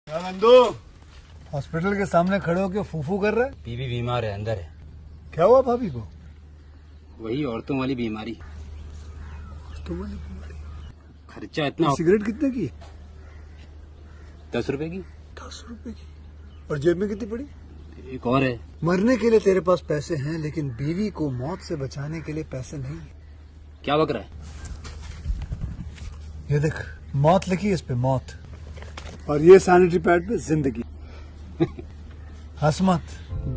क्या नंदू हॉस्पिटल के सामने खड़े होकर फूफू कर रहा है? बीवी बीमार है, अंदर है। क्या हुआ भाभी को? वही औरतों वाली बीमारी। तुम्हारी बीमारी? खर्चा इतना। सिगरेट कितने की? 10 रुपए की। 10 रुपए की। और जेब में कितनी पड़ी? एक और है। मरने के लिए तेरे पास पैसे हैं, लेकिन बीवी को मौत से बचाने के लिए पैसे नहीं है। क्या बक रहा है? ये देख, मौत लिखी है इस पे, मौत। और ये सैनिटरी पैड पे जिंदगी। हंस मत।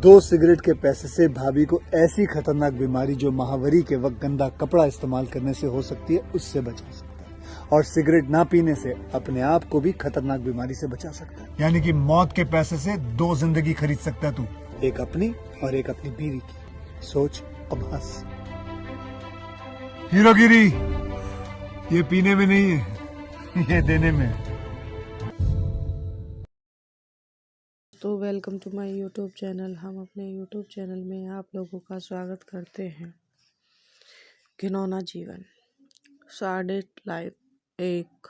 2 सिगरेट के पैसे से भाभी को ऐसी खतरनाक बीमारी जो महावरी के वक्त गंदा कपड़ा इस्तेमाल करने से हो सकती है, उससे बचा सकता है। और सिगरेट ना पीने से अपने आप को भी खतरनाक बीमारी से बचा सकता है। यानी कि मौत के पैसे से 2 जिंदगी खरीद सकता है तू, एक अपनी और एक अपनी बीवी की। सोच, अब हंस। हीरोगिरी ये पीने में नहीं है, ये देने में है। तो welcome to my YouTube channel. हम अपने यूट्यूब चैनल में आप लोगों का स्वागत करते हैं। घिनौना जीवन, सार्डेड लाइफ एक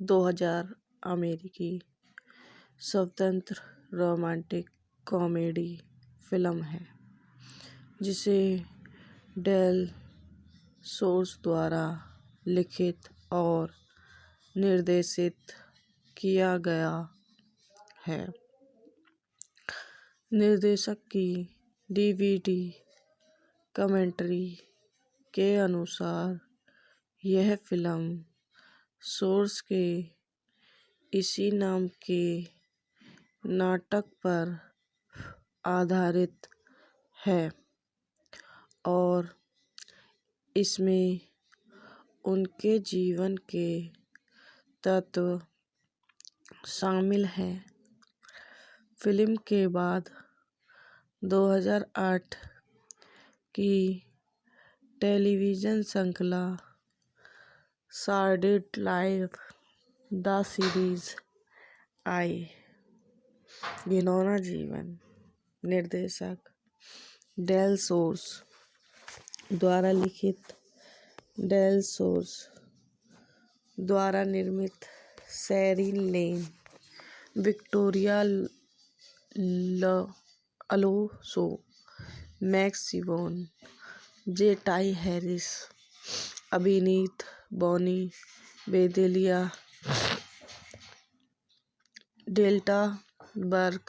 2000 अमेरिकी स्वतंत्र रोमांटिक कॉमेडी फिल्म है, जिसे डेल सोर्स द्वारा लिखित और निर्देशित किया गया है। निर्देशक की डीवीडी कमेंट्री के अनुसार यह फिल्म सोर्स के इसी नाम के नाटक पर आधारित है और इसमें उनके जीवन के तत्व शामिल हैं। फिल्म के बाद 2008 की टेलीविज़न श्रृंखला सार्डेड लाइफ द सीरीज आई। घिनौना जीवन निर्देशक डेल सोर्स द्वारा लिखित, डेल सोर्स द्वारा निर्मित, Sheryl Lane, Victoria Alonso, Max Sibon, J Ty Harris, अभिनीत Bonnie Bedelia, Delta Barq,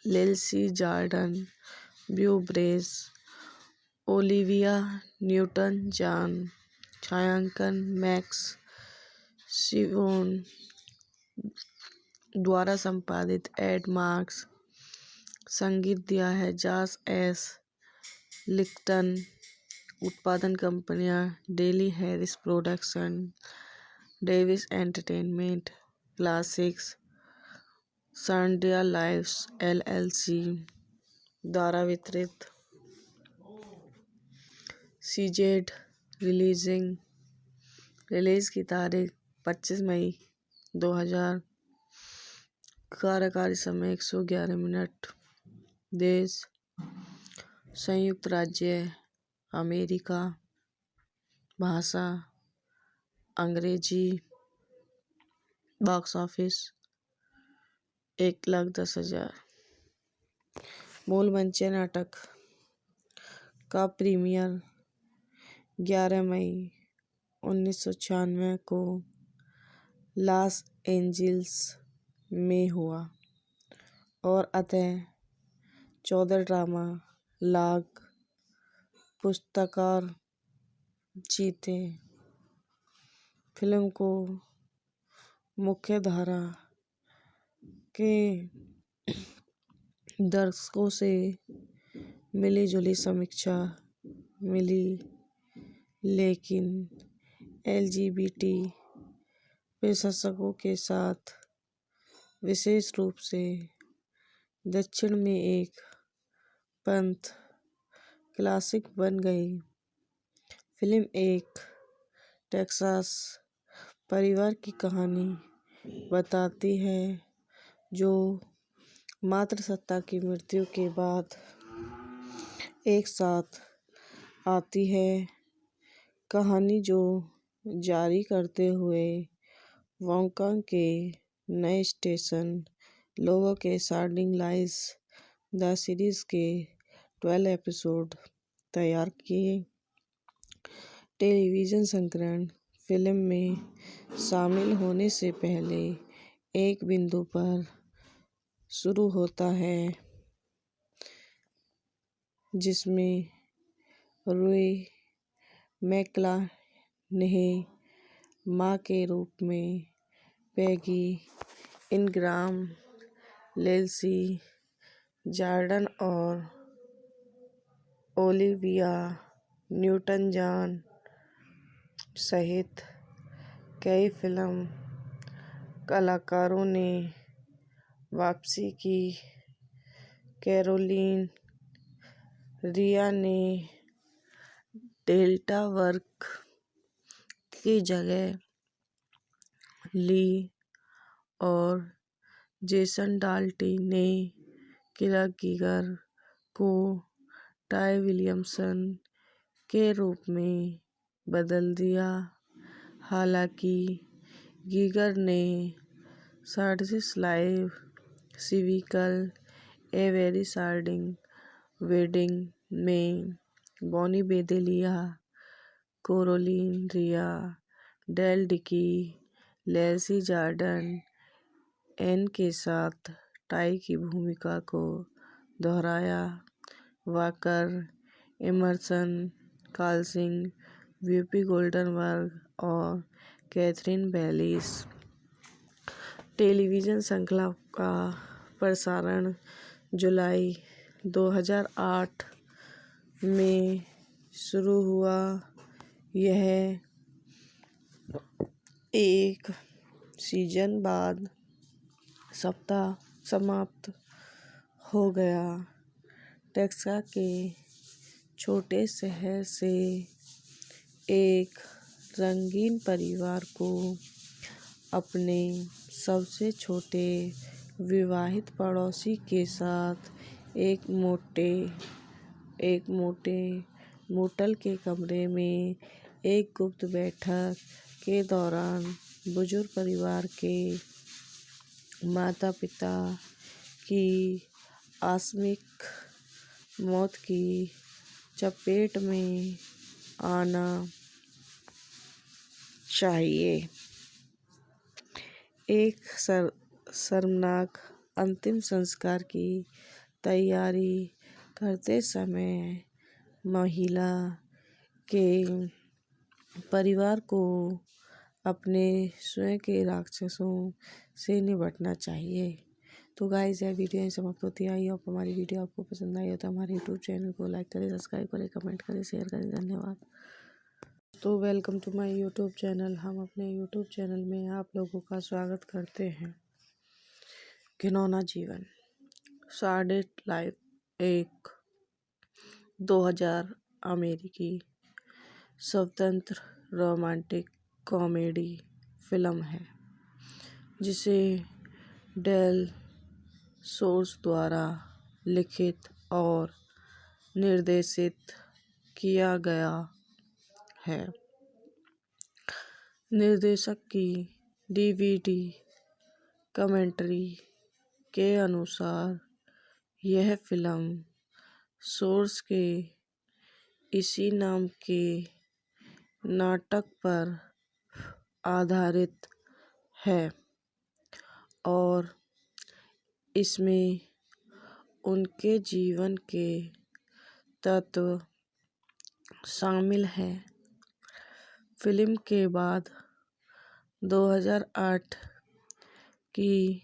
लेल्सी Jordan, Beau Bridges, Olivia Newton John, छायांकन मैक्स सिबोन द्वारा संपादित एड मार्क्स, संगीत दिया है जॉस एस लिक्टन, उत्पादन कंपनियां daily Harris production, Davis entertainment, classics, Sandiya lives LLC द्वारा वितरित, सीजेड रिलीज की तारीख 25 मई 2000, कार्यकारी समय 111 मिनट, देश संयुक्त राज्य अमेरिका, भाषा अंग्रेजी, बॉक्स ऑफिस 1,10,000। मूल मंचीय नाटक का प्रीमियर 11 मई 1996 को लॉस एंजिल्स में हुआ और अतः 14 ड्रामा लाख पुरस्कार जीते। फिल्म को मुख्यधारा के दर्शकों से मिली जुली समीक्षा मिली, लेकिन एलजीबीटी विशेषज्ञों के साथ, विशेष रूप से दक्षिण में एक पंथ क्लासिक बन गई। फिल्म एक टेक्सास परिवार की कहानी बताती है जो मातृसत्ता की मृत्यु के बाद एक साथ आती है। कहानी जो जारी करते हुए वोंका के नए स्टेशन, लोगों के स्टार्टिंग लाइन्स। द सीरीज के 12 एपिसोड तैयार किए। टेलीविज़न संस्करण फिल्म में शामिल होने से पहले एक बिंदु पर शुरू होता है जिसमें रूही मैकलाहनी माँ के रूप में, पैगी इनग्राम, लेस्ली जॉर्डन और ओलिविया न्यूटन-जॉन सहित कई फिल्म कलाकारों ने वापसी की। कैरोलीन रिया ने डेल्टा वर्क की जगह ली और जेसन डाल्टी ने क्लार्क गीगर को टाई विलियमसन के रूप में बदल दिया। हालांकि गीगर ने Sordid Lives, sequel, A Very Sordid Wedding में Bonnie Bedelia, Caroline Rhea, Dale Dickey, Leslie Jordan, Ann के साथ टाई की भूमिका को दोहराया। Walker, Emerson, Collins, Whoopi Goldberg और कैथरीन बैलिस। टेलीविज़न श्रृंखला का प्रसारण जुलाई 2008 में शुरू हुआ। यह एक सीजन बाद सप्ताह समाप्त हो गया। टेक्सास के छोटे शहर से एक रंगीन परिवार को अपने सबसे छोटे विवाहित पड़ोसी के साथ एक मोटे मोटल के कमरे में एक गुप्त बैठक के दौरान बुजुर्ग परिवार के माता-पिता की आकस्मिक मौत की चपेट में आना चाहिए। एक शर्मनाक अंतिम संस्कार की तैयारी करते समय महिला के परिवार को अपने स्वयं के राक्षसों से निपटना चाहिए। तो गाइस, यह वीडियो यहीं समाप्त होती है। आई होप हमारी वीडियो आपको पसंद आई हो तो हमारे यूट्यूब चैनल को लाइक करें, सब्सक्राइब करें, कमेंट करें, शेयर करें। धन्यवाद। तो welcome to my YouTube channel. हम अपने यूट्यूब चैनल में आप लोगों का स्वागत करते हैं। घिनौना जीवन, सॉर्डिड लाइफ एक 2000 अमेरिकी स्वतंत्र रोमांटिक कॉमेडी फिल्म है जिसे डेल सोर्स द्वारा लिखित और निर्देशित किया गया है। निर्देशक की डीवीडी कमेंट्री के अनुसार यह फिल्म सोर्स के इसी नाम के नाटक पर आधारित है और इसमें उनके जीवन के तत्व शामिल हैं। फिल्म के बाद 2008 की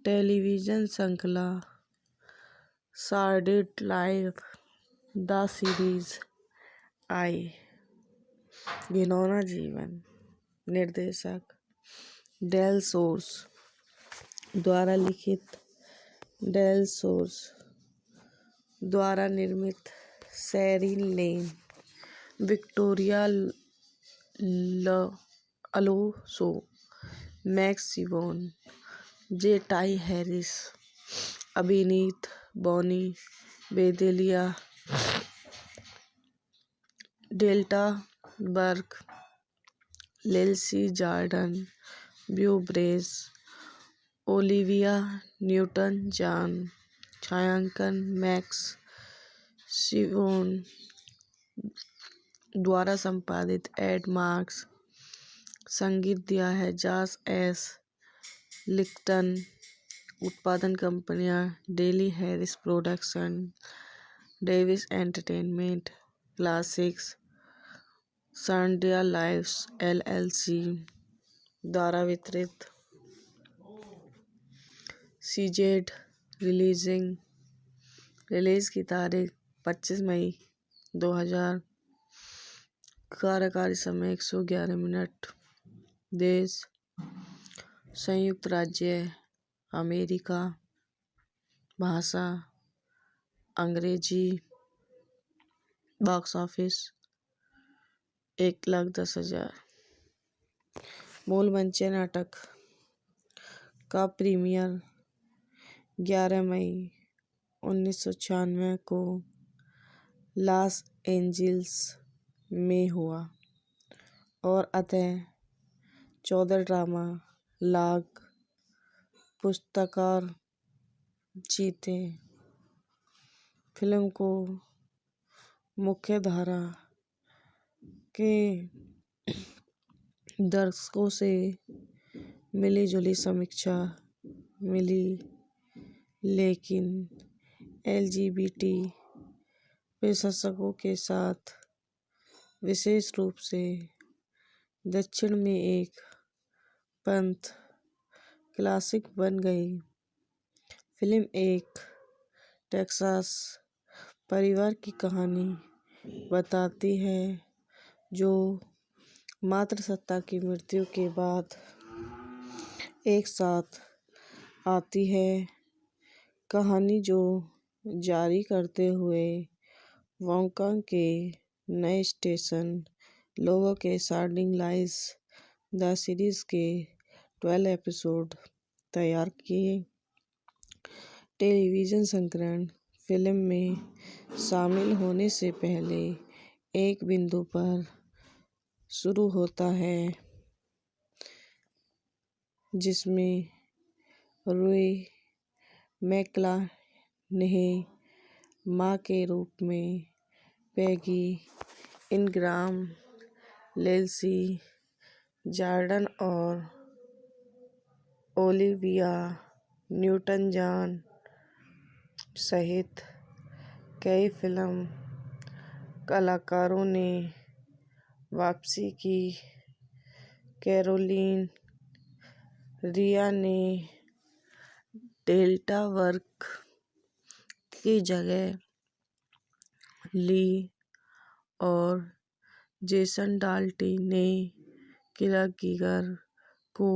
टेलीविज़न श्रृंखला सॉर्डिड लाइफ द सीरीज आई। घिनौना जीवन निर्देशक डेल सोर्स द्वारा लिखित, डेल सोर्स द्वारा निर्मित, Sheryl Lane, Victoria Alonso, Max Sibon, J Ty Harris, अभिनीत Bonnie Bedelia, Delta Burke, Leslie Jordan, Drew Bridges Olivia Newton John, छायांकन मैक्स सिवोन द्वारा संपादित एड मार्क्स, संगीत दिया है जॉस एस लिक्टन, उत्पादन कंपनियां daily Harris production, Davis entertainment, classics, Sandiya lives LLC द्वारा वितरित। सीजेड रिलीज की तारीख 25 मई 2000, कार्यकारी समय 111 मिनट, देश संयुक्त राज्य अमेरिका, भाषा अंग्रेजी, बॉक्स ऑफिस 1,10,000। मूल मंच नाटक का प्रीमियर 11 मई 1996 को लॉस एंजिल्स में हुआ और अतः 14 ड्रामा लाख पुरस्कार जीते। फिल्म को मुख्यधारा के दर्शकों से मिली जुली समीक्षा मिली, लेकिन LGBT विशेषज्ञों के साथ विशेष रूप से दक्षिण में एक पंथ क्लासिक बन गई। फिल्म एक टेक्सास परिवार की कहानी बताती है जो मातृसत्ता की मृत्यु के बाद एक साथ आती है। कहानी जो जारी करते हुए वोंका के नए स्टेशन लोगों के शार्डिंग लाइस द सीरीज के 12 एपिसोड तैयार किए। टेलीविजन संस्करण फिल्म में शामिल होने से पहले एक बिंदु पर शुरू होता है जिसमें रूई मैकलाहने मां के रूप में पैगी इनग्राम, लेस्ली जॉर्डन और ओलिविया न्यूटन जॉन सहित कई फिल्म कलाकारों ने वापसी की। कैरोलीन रिया ने डेल्टा वर्क की जगह ली और जेसन डाल्टी ने किरा गीगर को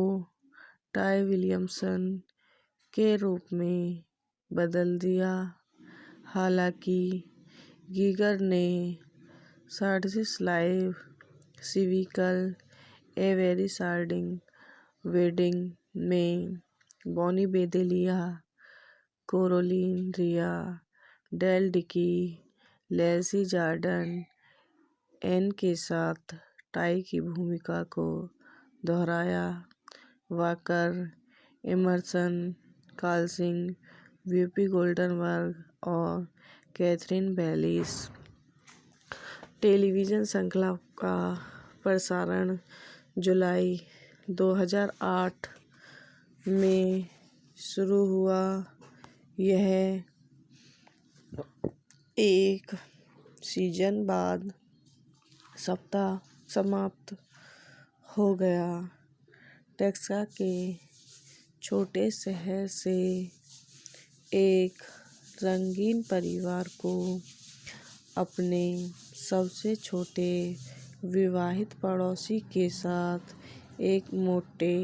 टाई विलियमसन के रूप में बदल दिया। हालांकि गीगर ने Sordid Lives, sequel A Very Sordid Wedding में Bonnie Bedelia, Caroline Rhea, Dale Dickey, Leslie Jordan Ann के साथ टाई की भूमिका को दोहराया। Walker, Emerson, Collins, Whoopi Goldberg और कैथरीन बैलिस। टेलीविजन श्रृंखला का प्रसारण जुलाई 2008 में शुरू हुआ। यह एक सीजन बाद सप्ताह समाप्त हो गया। टेक्सास के छोटे शहर से एक रंगीन परिवार को अपने सबसे छोटे विवाहित पड़ोसी के साथ एक मोटे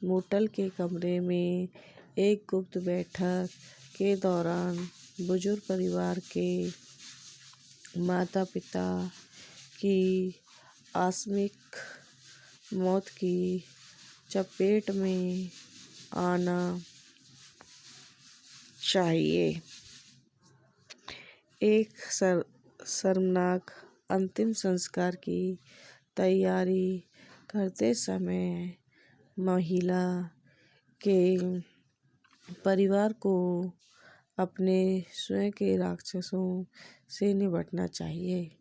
मोटल के कमरे में एक गुप्त बैठक के दौरान बुजुर्ग परिवार के माता पिता की आकस्मिक मौत की चपेट में आना चाहिए। एक शर्मनाक अंतिम संस्कार की तैयारी करते समय महिला के परिवार को अपने स्वयं के राक्षसों से निपटना चाहिए।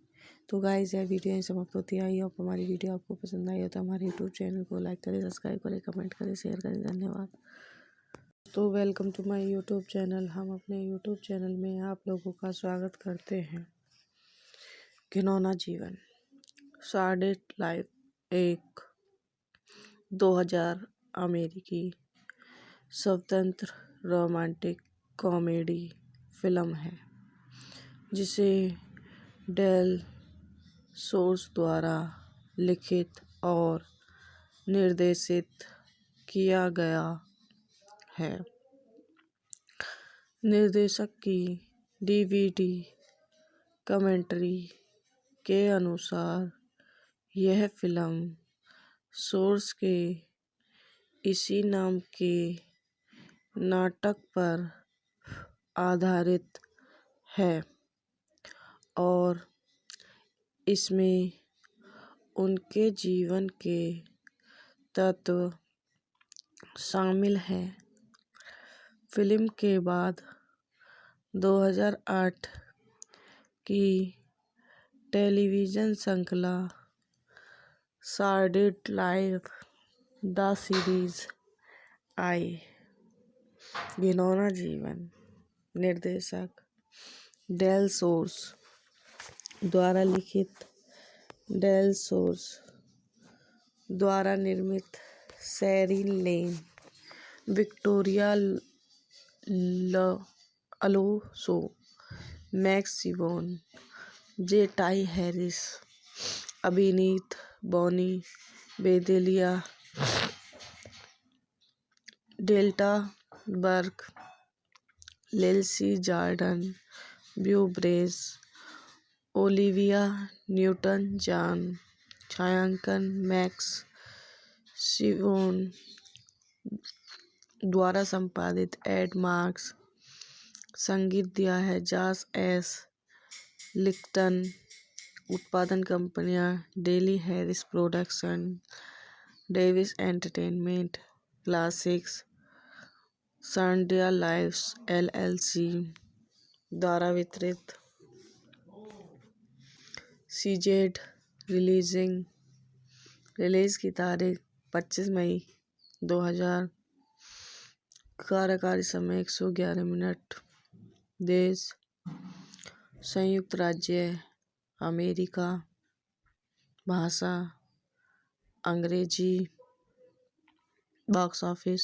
तो गाइस, यह वीडियो यहीं समाप्त होती है। आई होप हमारी वीडियो आपको पसंद आई हो तो हमारे यूट्यूब चैनल को लाइक करें, सब्सक्राइब करें, कमेंट करें, शेयर करें। धन्यवाद। तो welcome to my YouTube channel. हम अपने यूट्यूब चैनल में आप लोगों का स्वागत करते हैं। घिनौना जीवन, सैडेड लाइफ एक 2000 अमेरिकी स्वतंत्र रोमांटिक कॉमेडी फिल्म है जिसे डेल सोर्स द्वारा लिखित और निर्देशित किया गया है। निर्देशक की डीवीडी कमेंट्री के अनुसार यह फिल्म सोर्स के इसी नाम के नाटक पर आधारित है और इसमें उनके जीवन के तत्व शामिल हैं। फिल्म के बाद 2008 की टेलीविज़न श्रृंखला सैडेड लाइफ द सीरीज आई। घिनौना जीवन निर्देशक डेल सोर्स द्वारा लिखित, डेल सोर्स द्वारा निर्मित, Sheryl Lane, Victoria Alonso, Max Sibon, J Ty Harris, अभिनीत Bonnie Bedelia, Delta Barq, लेल्सी Jordan, Beau Bridges, Olivia Newton John, छायांकन मैक्स सिबोन द्वारा संपादित, एड मार्क्स, संगीत दिया है जॉश एस लिक्टन, उत्पादन कंपनियां daily Harris production, Davis entertainment, classics, Sandiya lives LLC द्वारा वितरित, सीजेड रिलीज की तारीख 25 मई 2000, कार्यकारी समय 111 मिनट, देश संयुक्त राज्य अमेरिका, भाषा अंग्रेजी, बॉक्स ऑफिस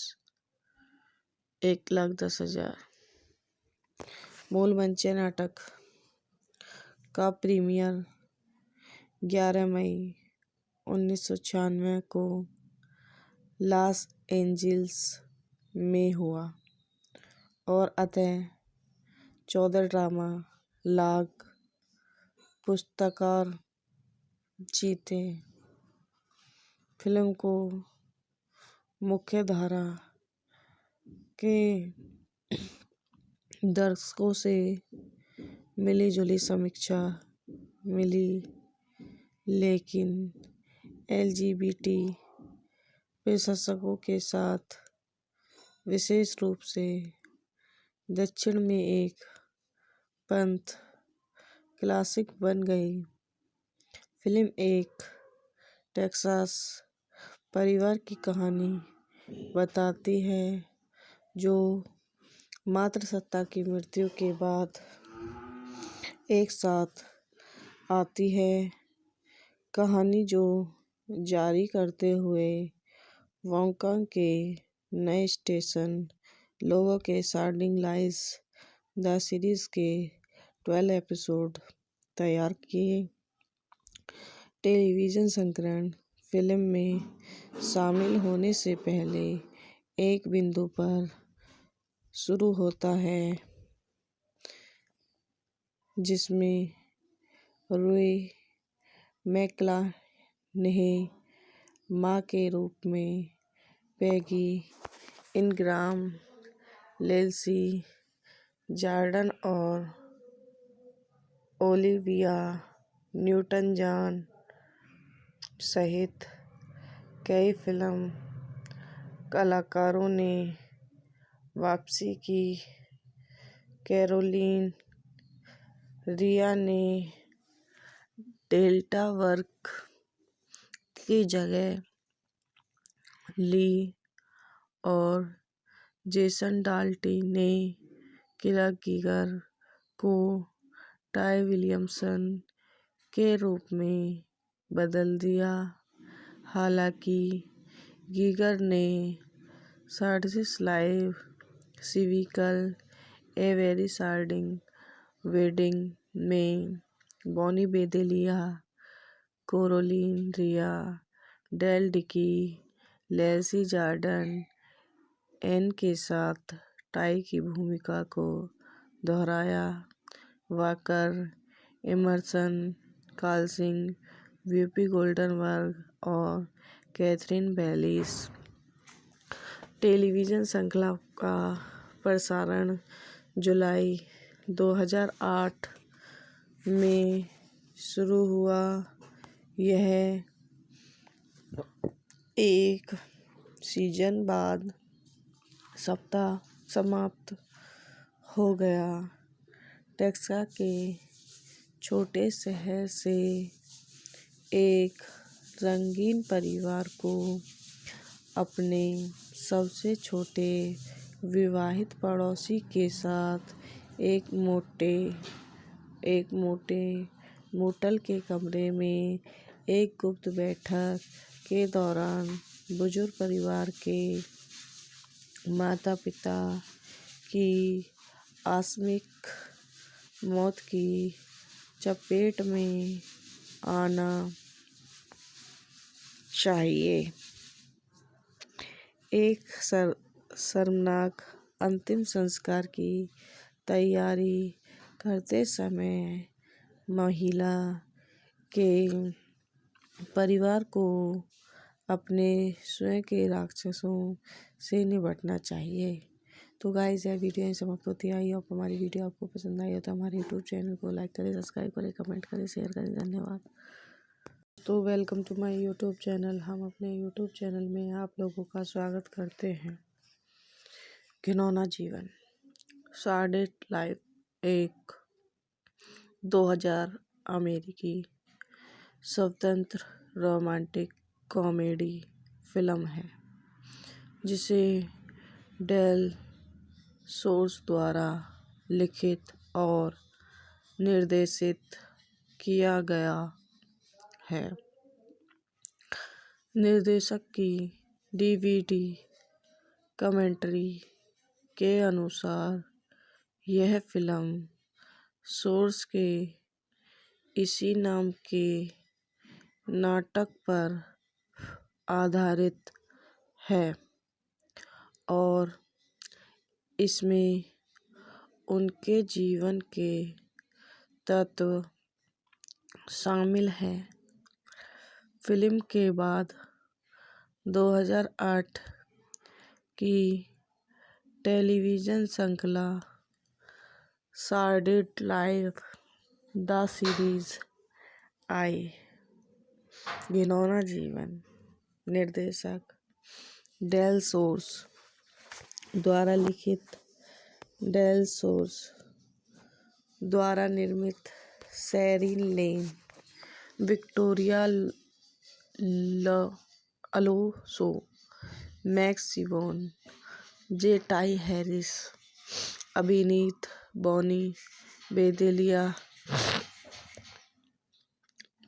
1,10,000। मूल मंचीय नाटक का प्रीमियर 11 मई 1996 को लॉस एंजिल्स में हुआ और अतः 14 ड्रामा लाख पुरस्कार जीते। फिल्म को मुख्यधारा के दर्शकों से मिली जुली समीक्षा मिली, लेकिन एलजीबीटी विशेषज्ञों के साथ, विशेष रूप से दक्षिण में एक पंथ क्लासिक बन गई। फिल्म एक टेक्सास परिवार की कहानी बताती है जो मातृसत्ता की मृत्यु के बाद एक साथ आती है। कहानी जो जारी करते हुए वॉन्कांग के नए स्टेशन लोगों के सैडेड लाइफ द सीरीज के 12 एपिसोड तैयार किए। टेलीविज़न संस्करण फिल्म में शामिल होने से पहले एक बिंदु पर शुरू होता है जिसमें रूई मैकलाहनी माँ के रूप में पैगी इनग्राम, लेल्सी जॉर्डन और ओलिविया न्यूटन जॉन सहित कई फिल्म कलाकारों ने वापसी की। कैरोलीन रिया ने डेल्टा वर्क की जगह ली और जेसन डाल्टी ने किलर गीगर को टाई विलियमसन के रूप में बदल दिया। हालांकि गीगर ने Sordid Lives sequel A Very Sordid Wedding में Bonnie Bedelia, Caroline Rhea, Dale Dickey, Leslie Jordan Ann के साथ टाई की भूमिका को दोहराया। Walker, Emerson, Collins, Whoopi Goldberg और कैथरीन बैलिस। टेलीविज़न श्रृंखला का प्रसारण जुलाई 2008 में शुरू हुआ। यह एक सीजन बाद सप्ताह समाप्त हो गया। टेक्सास के छोटे शहर से एक रंगीन परिवार को अपने सबसे छोटे विवाहित पड़ोसी के साथ एक मोटे मोटल के कमरे में एक गुप्त बैठक के दौरान बुजुर्ग परिवार के माता-पिता की आकस्मिक मौत की चपेट में आना चाहिए। एक शर्मनाक अंतिम संस्कार की तैयारी करते समय महिला के परिवार को अपने स्वयं के राक्षसों से निपटना चाहिए। तो गाइस, यह वीडियो यहीं समाप्त होती है। आई होप हमारी वीडियो आपको पसंद आई हो तो हमारे यूट्यूब चैनल को लाइक करें, सब्सक्राइब करें, कमेंट करें, शेयर करें। धन्यवाद। तो welcome to my YouTube channel. हम अपने यूट्यूब चैनल में आप लोगों का स्वागत करते हैं। घिनौना जीवन, सॉर्डेड लाइफ एक 2000 अमेरिकी स्वतंत्र रोमांटिक कॉमेडी फिल्म है जिसे डेल सोर्स द्वारा लिखित और निर्देशित किया गया है। निर्देशक की डीवीडी कमेंट्री के अनुसार यह फिल्म सोर्स के इसी नाम के नाटक पर आधारित है और इसमें उनके जीवन के तत्व शामिल हैं। फिल्म के बाद 2008 की टेलीविज़न श्रृंखला सॉर्डेड लाइफ द सीरीज आई। घिनौना जीवन, निर्देशक डेल सोर्स द्वारा लिखित, डेल सोर्स द्वारा निर्मित, Sheryl Lane, Victoria Alonso, Max Sibon, J Ty Harris, अभिनीत बॉनी बेदेलिया,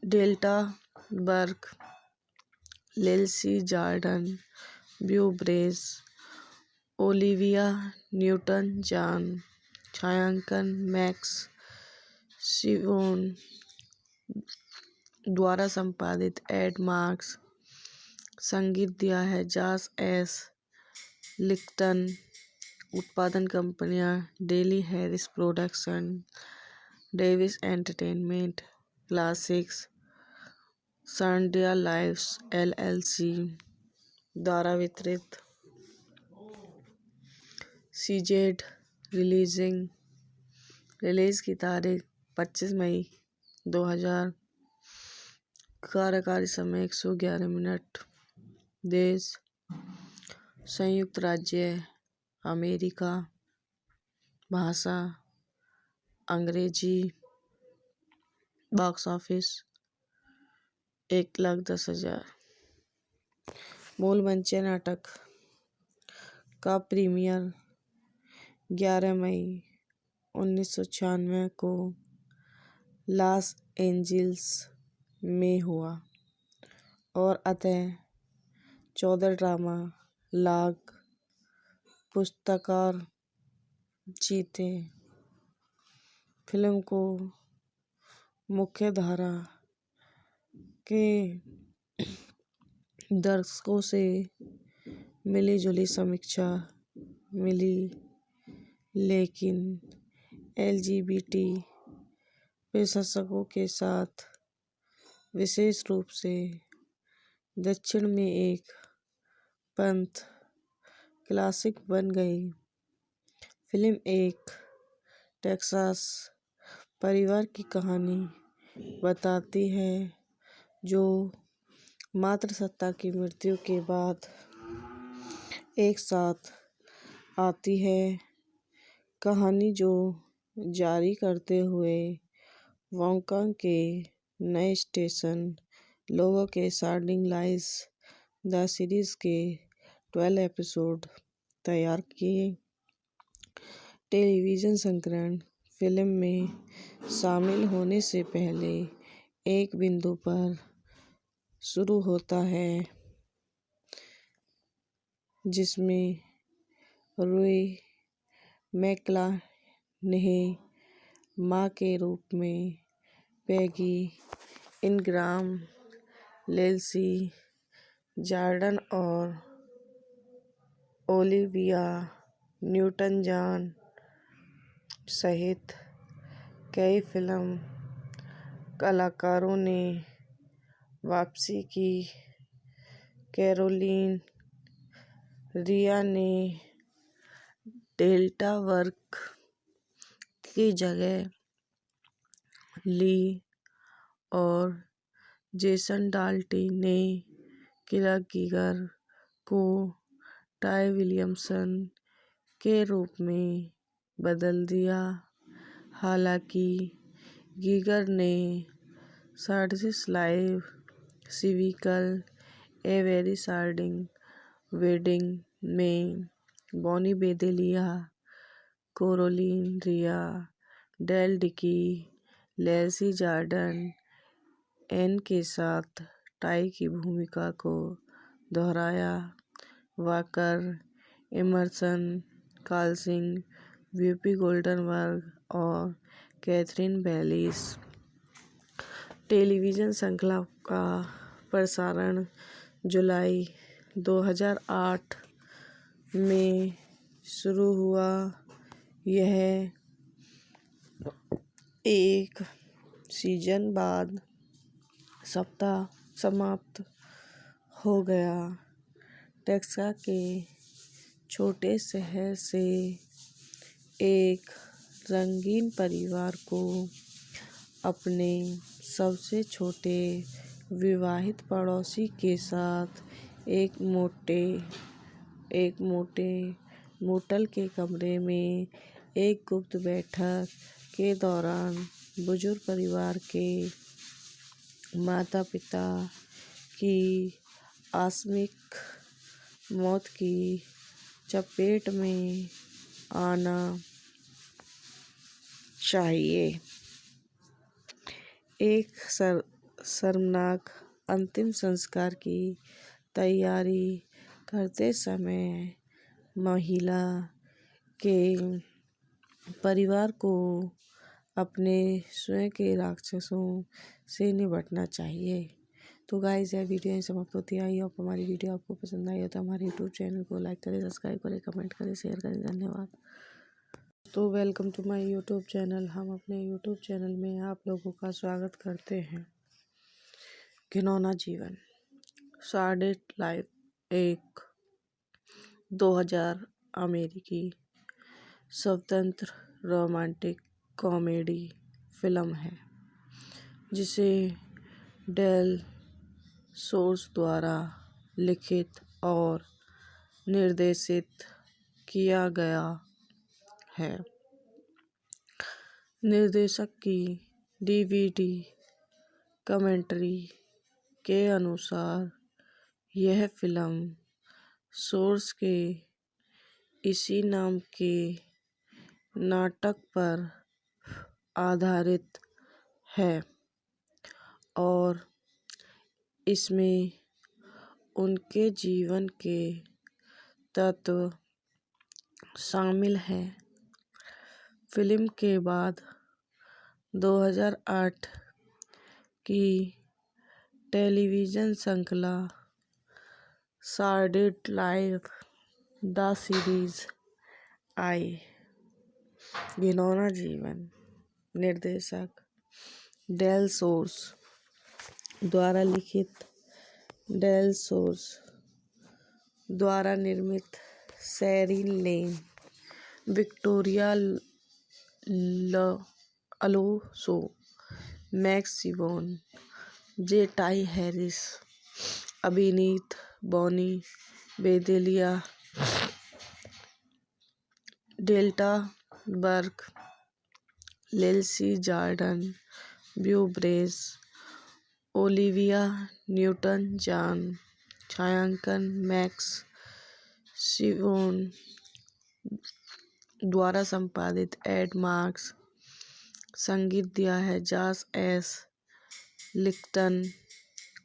डेल्टा बर्ग, Lesi Jordan, Beau Bridges, Olivia Newton John, छायांकन मैक्स सिबोन द्वारा संपादित, एड मार्क्स, संगीत दिया है जॉश एस लिक्टन, उत्पादन कंपनियां daily Harris production, Davis entertainment, classics, Sandiya lives LLC द्वारा वितरित। सीजेड रिलीज की तारीख 25 मई 2000। कार्यकारी समय 111 मिनट। देश संयुक्त राज्य अमेरिका, भाषा अंग्रेजी, बॉक्स ऑफिस 1,10,000। मूल मंच नाटक का प्रीमियर 11 मई 1996 को लॉस एंजिल्स में हुआ और अतः 14 ड्रामा लाख पुरस्कार जीते। फिल्म को मुख्यधारा के दर्शकों से मिली जुली समीक्षा मिली, लेकिन LGBT विशेषज्ञों के साथ विशेष रूप से दक्षिण में एक पंथ क्लासिक बन गई। फिल्म एक टेक्सास परिवार की कहानी बताती है जो मातृसत्ता की मृत्यु के बाद एक साथ आती है। कहानी जो जारी करते हुए हांगकांग के नए स्टेशन लोगों के स्टार्डिंग लाइज द सीरीज के 12 एपिसोड तैयार किए। टेलीविजन संस्करण फिल्म में शामिल होने से पहले एक बिंदु पर शुरू होता है जिसमें रूही मैकलाहनी माँ के रूप में, पैगी इनग्राम, लेस्ली जॉर्डन और ओलिविया न्यूटन-जॉन सहित कई फिल्म कलाकारों ने वापसी की। कैरोलीन रिया ने डेल्टा वर्क की जगह ली और जेसन डाल्टी ने किरा गीगर को टाय विलियमसन के रूप में बदल दिया। हालांकि गीगर ने Sordid Lives, sequel A Very Sordid Wedding में Bonnie Bedelia, Caroline Rhea, Dale Dickey, Leslie Jordan Ann के साथ टाई की भूमिका को दोहराया। Walker, Emerson, Collins, Whoopi Goldberg और कैथरीन बैलिस। टेलीविजन श्रृंखला का प्रसारण जुलाई 2008 में शुरू हुआ। यह एक सीजन बाद सप्ताह समाप्त हो गया। टेक्सास के छोटे शहर से एक रंगीन परिवार को अपने सबसे छोटे विवाहित पड़ोसी के साथ एक मोटे मोटल के कमरे में एक गुप्त बैठक के दौरान बुजुर्ग परिवार के माता-पिता की आकस्मिक मौत की चपेट में आना चाहिए। एक शर्मनाक अंतिम संस्कार की तैयारी करते समय महिला के परिवार को अपने स्वयं के राक्षसों से निपटना चाहिए। तो गाइस, यह वीडियो यहीं समाप्त होती है। आई होप हमारी वीडियो आपको पसंद आई हो तो हमारे यूट्यूब चैनल को लाइक करें, सब्सक्राइब करें, कमेंट करें, शेयर करें। धन्यवाद। तो welcome to my YouTube channel. हम अपने यूट्यूब चैनल में आप लोगों का स्वागत करते हैं। घिनौना जीवन, सैड लाइफ एक 2000 अमेरिकी स्वतंत्र रोमांटिक कॉमेडी फिल्म है जिसे डेल सोर्स द्वारा लिखित और निर्देशित किया गया है। निर्देशक की डीवीडी कमेंट्री के अनुसार यह फिल्म सोर्स के इसी नाम के नाटक पर आधारित है और इसमें उनके जीवन के तत्व शामिल हैं। फिल्म के बाद 2008 की टेलीविज़न श्रृंखला सैटरडे लाइव द सीरीज आई। घिनौना जीवन निर्देशक डेल सोर्स द्वारा लिखित, डेल सोर्स द्वारा निर्मित, Sheryl Lane, Victoria Alonso, Max Sibon, J Ty Harris, अभिनीत बॉनी बेदेलिया, डेल्टा बर्ग, लेल्सी Jordan, Beau Bridges, Olivia Newton John, छायांकन मैक्स सिबोन द्वारा संपादित, एड मार्क्स, संगीत दिया है जॉस एस लिक्टन,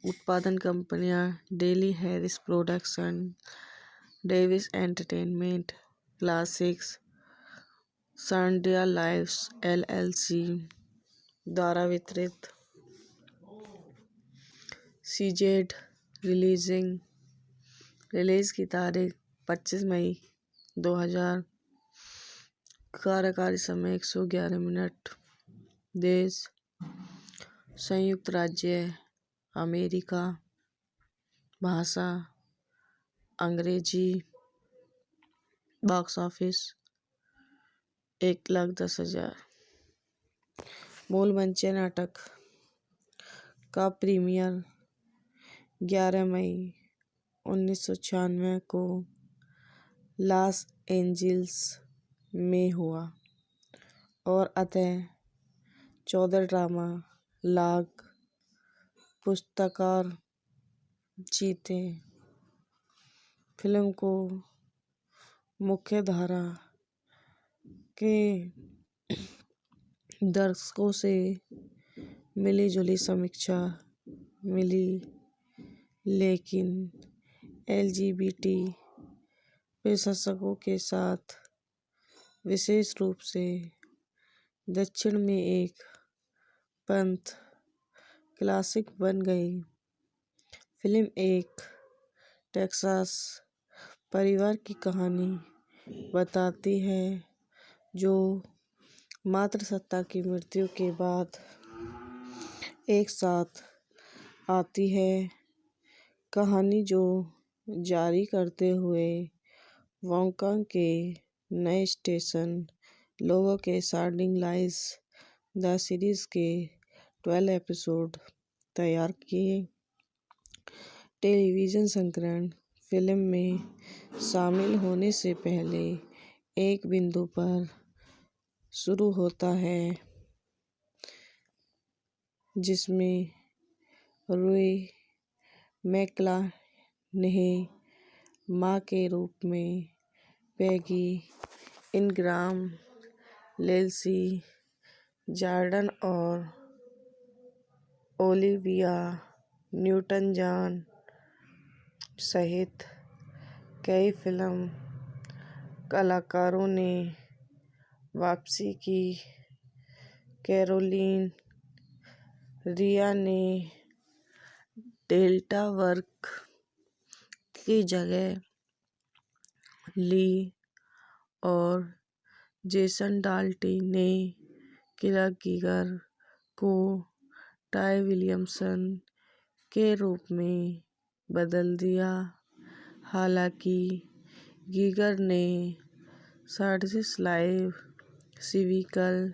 उत्पादन कंपनियां daily Harris production, Davis entertainment, classics, Saturday live LLC द्वारा वितरित, सीजेड रिलीज की तारीख 25 मई 2000, कार्यकारी समय 111 मिनट, देश संयुक्त राज्य अमेरिका, भाषा अंग्रेजी, बॉक्स ऑफिस 1,10,000। मूल मंचीय नाटक का प्रीमियर 11 मई 1996 को लॉस एंजिल्स में हुआ और अतः 14 ड्रामा लाख पुरस्कार जीते। फिल्म को मुख्यधारा के दर्शकों से मिली-जुली समीक्षा मिली, लेकिन एलजीबीटी विशेषज्ञों के साथ, विशेष रूप से दक्षिण में एक पंथ क्लासिक बन गई। फिल्म एक टेक्सास परिवार की कहानी बताती है जो मातृसत्ता की मृत्यु के बाद एक साथ आती है। कहानी जो जारी करते हुए वोंका के नए स्टेशन लोगों के स्टारडिंग लाइस द सीरीज के 12 एपिसोड तैयार किए। टेलीविज़न संस्करण फिल्म में शामिल होने से पहले एक बिंदु पर शुरू होता है जिसमें रूई मैकलाहने माँ के रूप में पैगी इनग्राम, लेल्सी जॉर्डन और ओलिविया न्यूटन जॉन सहित कई फिल्म कलाकारों ने वापसी की। कैरोलीन रिया ने डेल्टा वर्क की जगह ली और जेसन डाल्टी ने किरा गीगर को टाई विलियमसन के रूप में बदल दिया। हालांकि गीगर ने Saturday Live sequel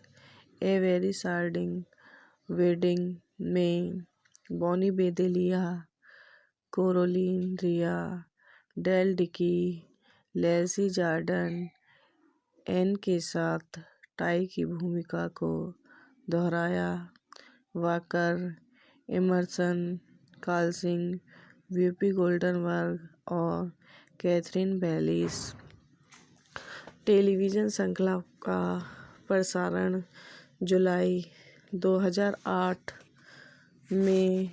A Very Sordid Wedding में Bonnie Bedelia, Caroline Rhea, Dale Dickey, Leslie Jordan Ann के साथ टाई की भूमिका को दोहराया। Walker, Emerson, Collins, Whoopi Goldberg और कैथरीन बैलिस। टेलीविज़न श्रृंखला का प्रसारण जुलाई 2008 में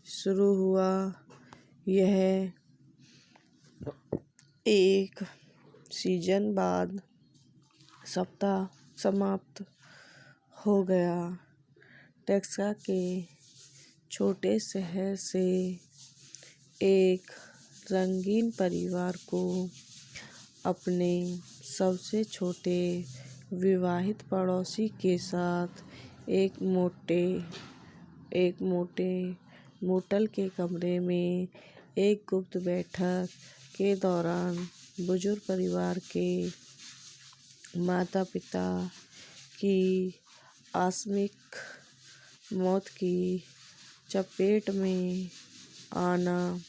शुरू हुआ। यह एक सीजन बाद सप्ताह समाप्त हो गया। टेक्सास के छोटे शहर से एक रंगीन परिवार को अपने सबसे छोटे विवाहित पड़ोसी के साथ एक मोटे मोटल के कमरे में एक गुप्त बैठक के दौरान बुजुर्ग परिवार के माता-पिता की आकस्मिक मौत की चपेट में आना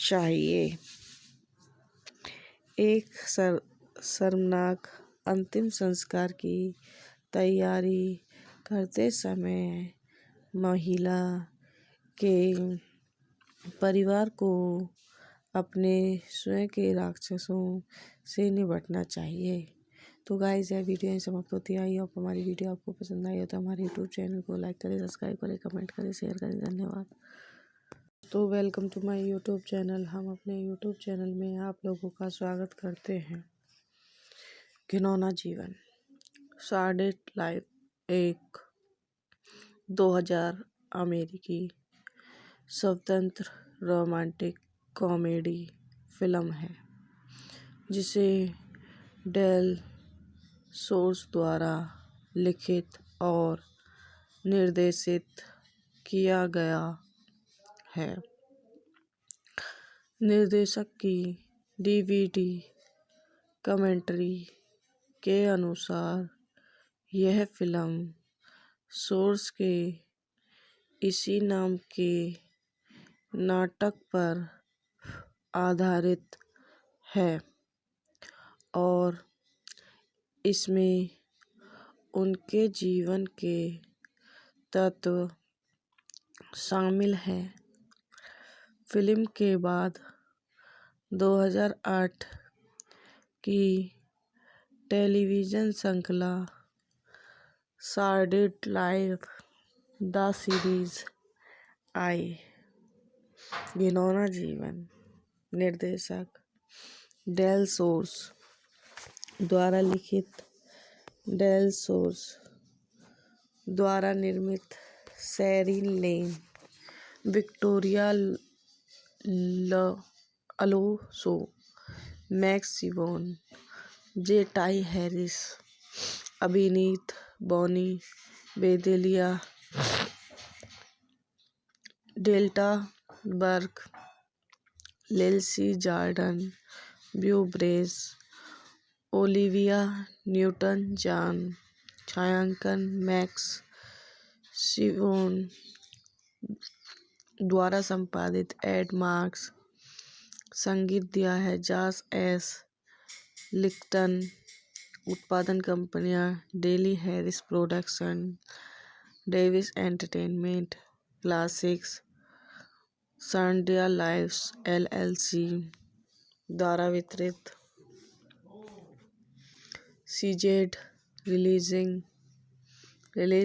चाहिए। एक शर्मनाक अंतिम संस्कार की तैयारी करते समय महिला के परिवार को अपने स्वयं के राक्षसों से निपटना चाहिए। तो गाइस, यह वीडियो यहीं समाप्त होती है। आई होप हमारी वीडियो आपको पसंद आई हो तो हमारे यूट्यूब चैनल को लाइक करें, सब्सक्राइब करें, कमेंट करें, शेयर करें। धन्यवाद। तो welcome to my YouTube channel. हम अपने यूट्यूब चैनल में आप लोगों का स्वागत करते हैं। घिनौना जीवन, सॉर्डेड लाइफ एक 2000 अमेरिकी स्वतंत्र रोमांटिक कॉमेडी फिल्म है जिसे डेल सोर्स द्वारा लिखित और निर्देशित किया गया है। निर्देशक की डीवीडी कमेंट्री के अनुसार यह फिल्म सोर्स के इसी नाम के नाटक पर आधारित है और इसमें उनके जीवन के तत्व शामिल हैं। फिल्म के बाद 2008 की टेलीविज़न श्रृंखला सॉर्डेड लाइफ द सीरीज आई। घिनौना जीवन निर्देशक डेल सोर्स द्वारा लिखित, डेल सोर्स द्वारा निर्मित, Sheryl Lane, Victoria Alonso, Max Sibon, J Ty Harris, अभिनीत Bonnie Bedelia, Delta Burke, Leslie Jordan, Beau Bridges, Olivia Newton John, छायांकन मैक्स सिबोन द्वारा संपादित एड मार्क्स, संगीत दिया है जॉश एस लिक्टन, उत्पादन कंपनियां daily Harris production, Davis entertainment, classics, सॉर्डेड life LLC द्वारा वितरित, सीजेड रिलीज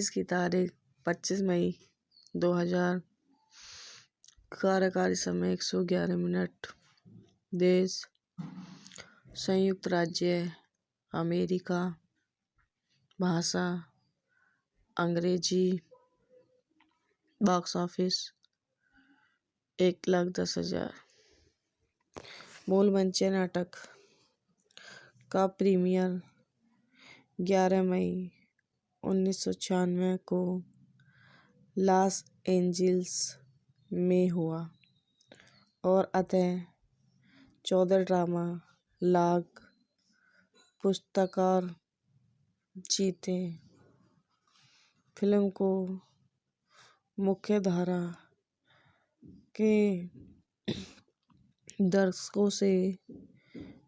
की तारीख 25 मई 2000, कार्यकारी समय 111 मिनट, देश संयुक्त राज्य अमेरिका, भाषा अंग्रेजी, बॉक्स ऑफिस 1,10,000। मूल मंचीय नाटक का प्रीमियर 11 मई 1996 को लॉस एंजिल्स में हुआ और अतः 14 ड्रामा लाग पुरस्कार जीते। फिल्म को मुख्यधारा के दर्शकों से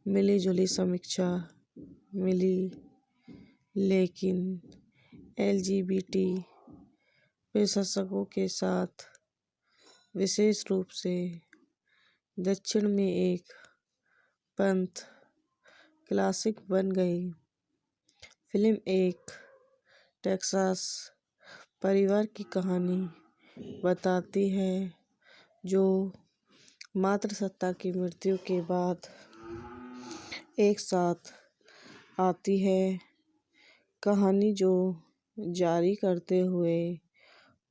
मिली जुली समीक्षा मिली, लेकिन LGBT विशेषज्ञों के साथ विशेष रूप से दक्षिण में एक पंथ क्लासिक बन गई। फिल्म एक टेक्सास परिवार की कहानी बताती है जो मातृसत्ता की मृत्यु के बाद एक साथ आती है। कहानी जो जारी करते हुए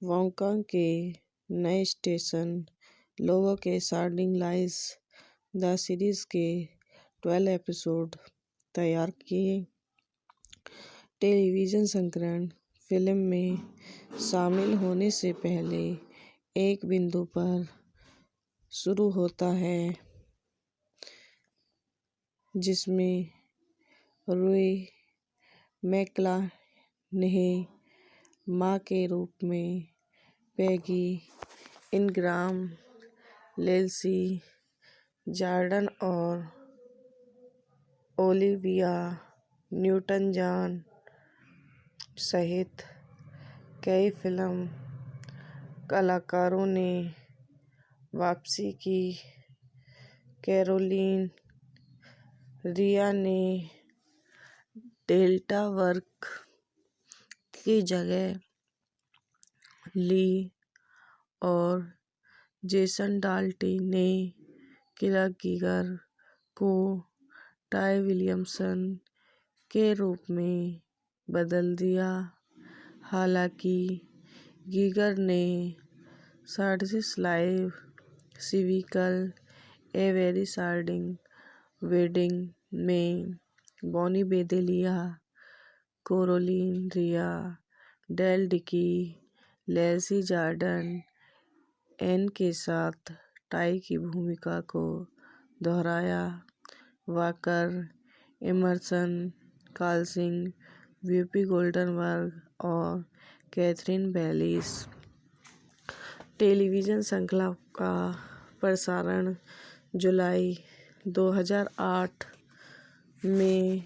वॉन्कांग के नए स्टेशन लोगों के स्टार्डिंग लाइज द सीरीज के 12 एपिसोड तैयार किए। टेलीविज़न संस्करण फिल्म में शामिल होने से पहले एक बिंदु पर शुरू होता है जिसमें रूई मैकलाहने माँ के रूप में पैगी इनग्राम, लेस्ली जॉर्डन और ओलिविया न्यूटन-जॉन सहित कई फिल्म कलाकारों ने वापसी की। कैरोलीन रिया ने डेल्टा वर्क की जगह ली और जेसन डाल्टी ने क्लार्क गीगर को टाई विलियमसन के रूप में बदल दिया। हालांकि गीगर ने Sordid Lives sequel A Very Sordid Wedding में Bonnie Bedelia, Caroline Rhea, Dale Dickey, Leslie Jordan Ann के साथ टाई की भूमिका को दोहराया। Walker, Emerson, Collins, Whoopi Goldberg और कैथरीन बैलिस। टेलीविज़न श्रृंखला का प्रसारण जुलाई 2008 में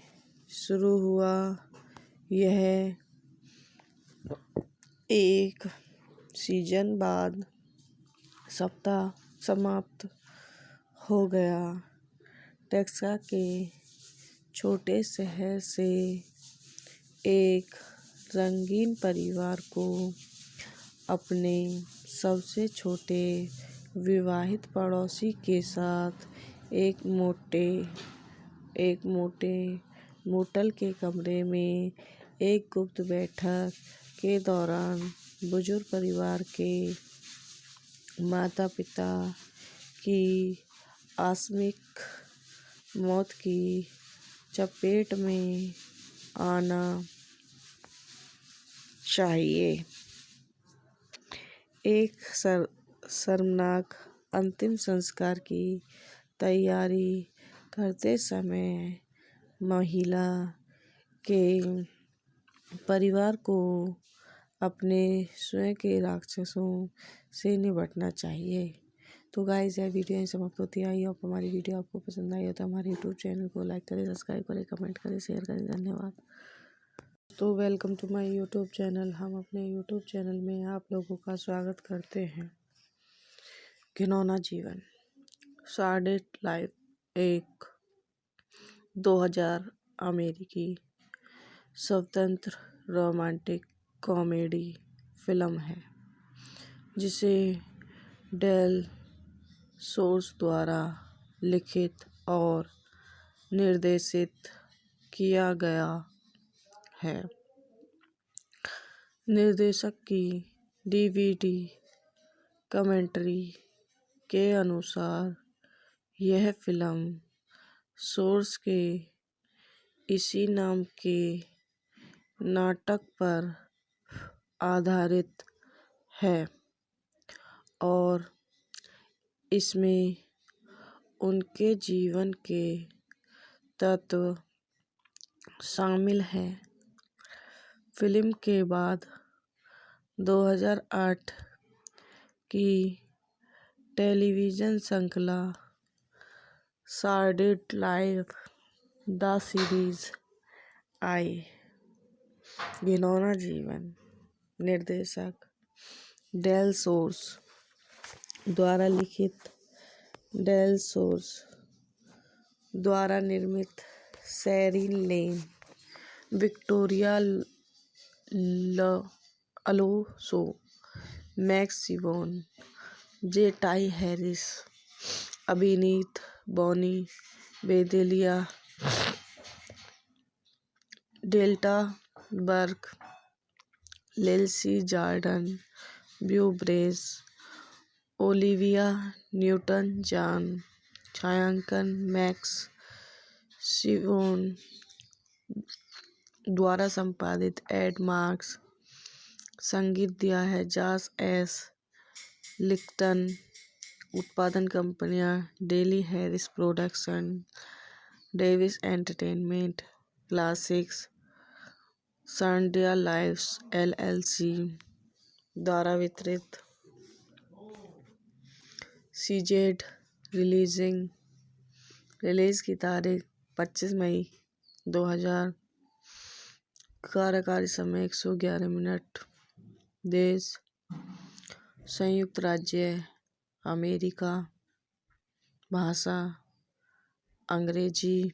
शुरू हुआ। यह एक सीजन बाद सप्ताह समाप्त हो गया। टेक्सास के छोटे शहर से एक रंगीन परिवार को अपने सबसे छोटे विवाहित पड़ोसी के साथ एक मोटे मोटल के कमरे में एक गुप्त बैठक के दौरान बुजुर्ग परिवार के माता-पिता की आकस्मिक मौत की चपेट में आना चाहिए। एक शर्मनाक अंतिम संस्कार की तैयारी करते समय महिला के परिवार को अपने स्वयं के राक्षसों से निपटना चाहिए। तो गाइस, यह वीडियो यहीं समाप्त होती है। आई होप हमारी वीडियो आपको पसंद आई हो तो हमारे यूट्यूब चैनल को लाइक करें, सब्सक्राइब करें, कमेंट करें, शेयर करें। धन्यवाद। तो welcome to my YouTube channel. हम अपने यूट्यूब चैनल में आप लोगों का स्वागत करते हैं। घिनौना जीवन, सॉर्डिड लाइफ एक 2000 अमेरिकी स्वतंत्र रोमांटिक कॉमेडी फिल्म है जिसे डेल सोर्स द्वारा लिखित और निर्देशित किया गया है। निर्देशक की DVD कमेंट्री के अनुसार यह फिल्म सोर्स के इसी नाम के नाटक पर आधारित है और इसमें उनके जीवन के तत्व शामिल हैं। फिल्म के बाद 2008 की टेलीविज़न श्रृंखला Sordid Life द सीरीज आई। घिनौना जीवन। निर्देशक डेल सोर्स द्वारा लिखित, डेल सोर्स द्वारा निर्मित, Sheryl Lane, Victoria Alonso, Max Sibon, J Ty Harris, अभिनीत Bonnie Bedelia, Delta Barq, लेल्सी Jordan, Beau Bridges, Olivia Newton John, छायांकन मैक्स सिबोन द्वारा संपादित, एड मार्क्स, संगीत दिया है जॉस एस लिक्टन, उत्पादन कंपनियां daily Harris production, Davis entertainment, classics, Sandiya lives LLC द्वारा वितरित, सीजेड रिलीज की तारीख 25 मई 2000, कार्यकारी समय 111 मिनट, देश संयुक्त राज्य अमेरिका, भाषा अंग्रेजी,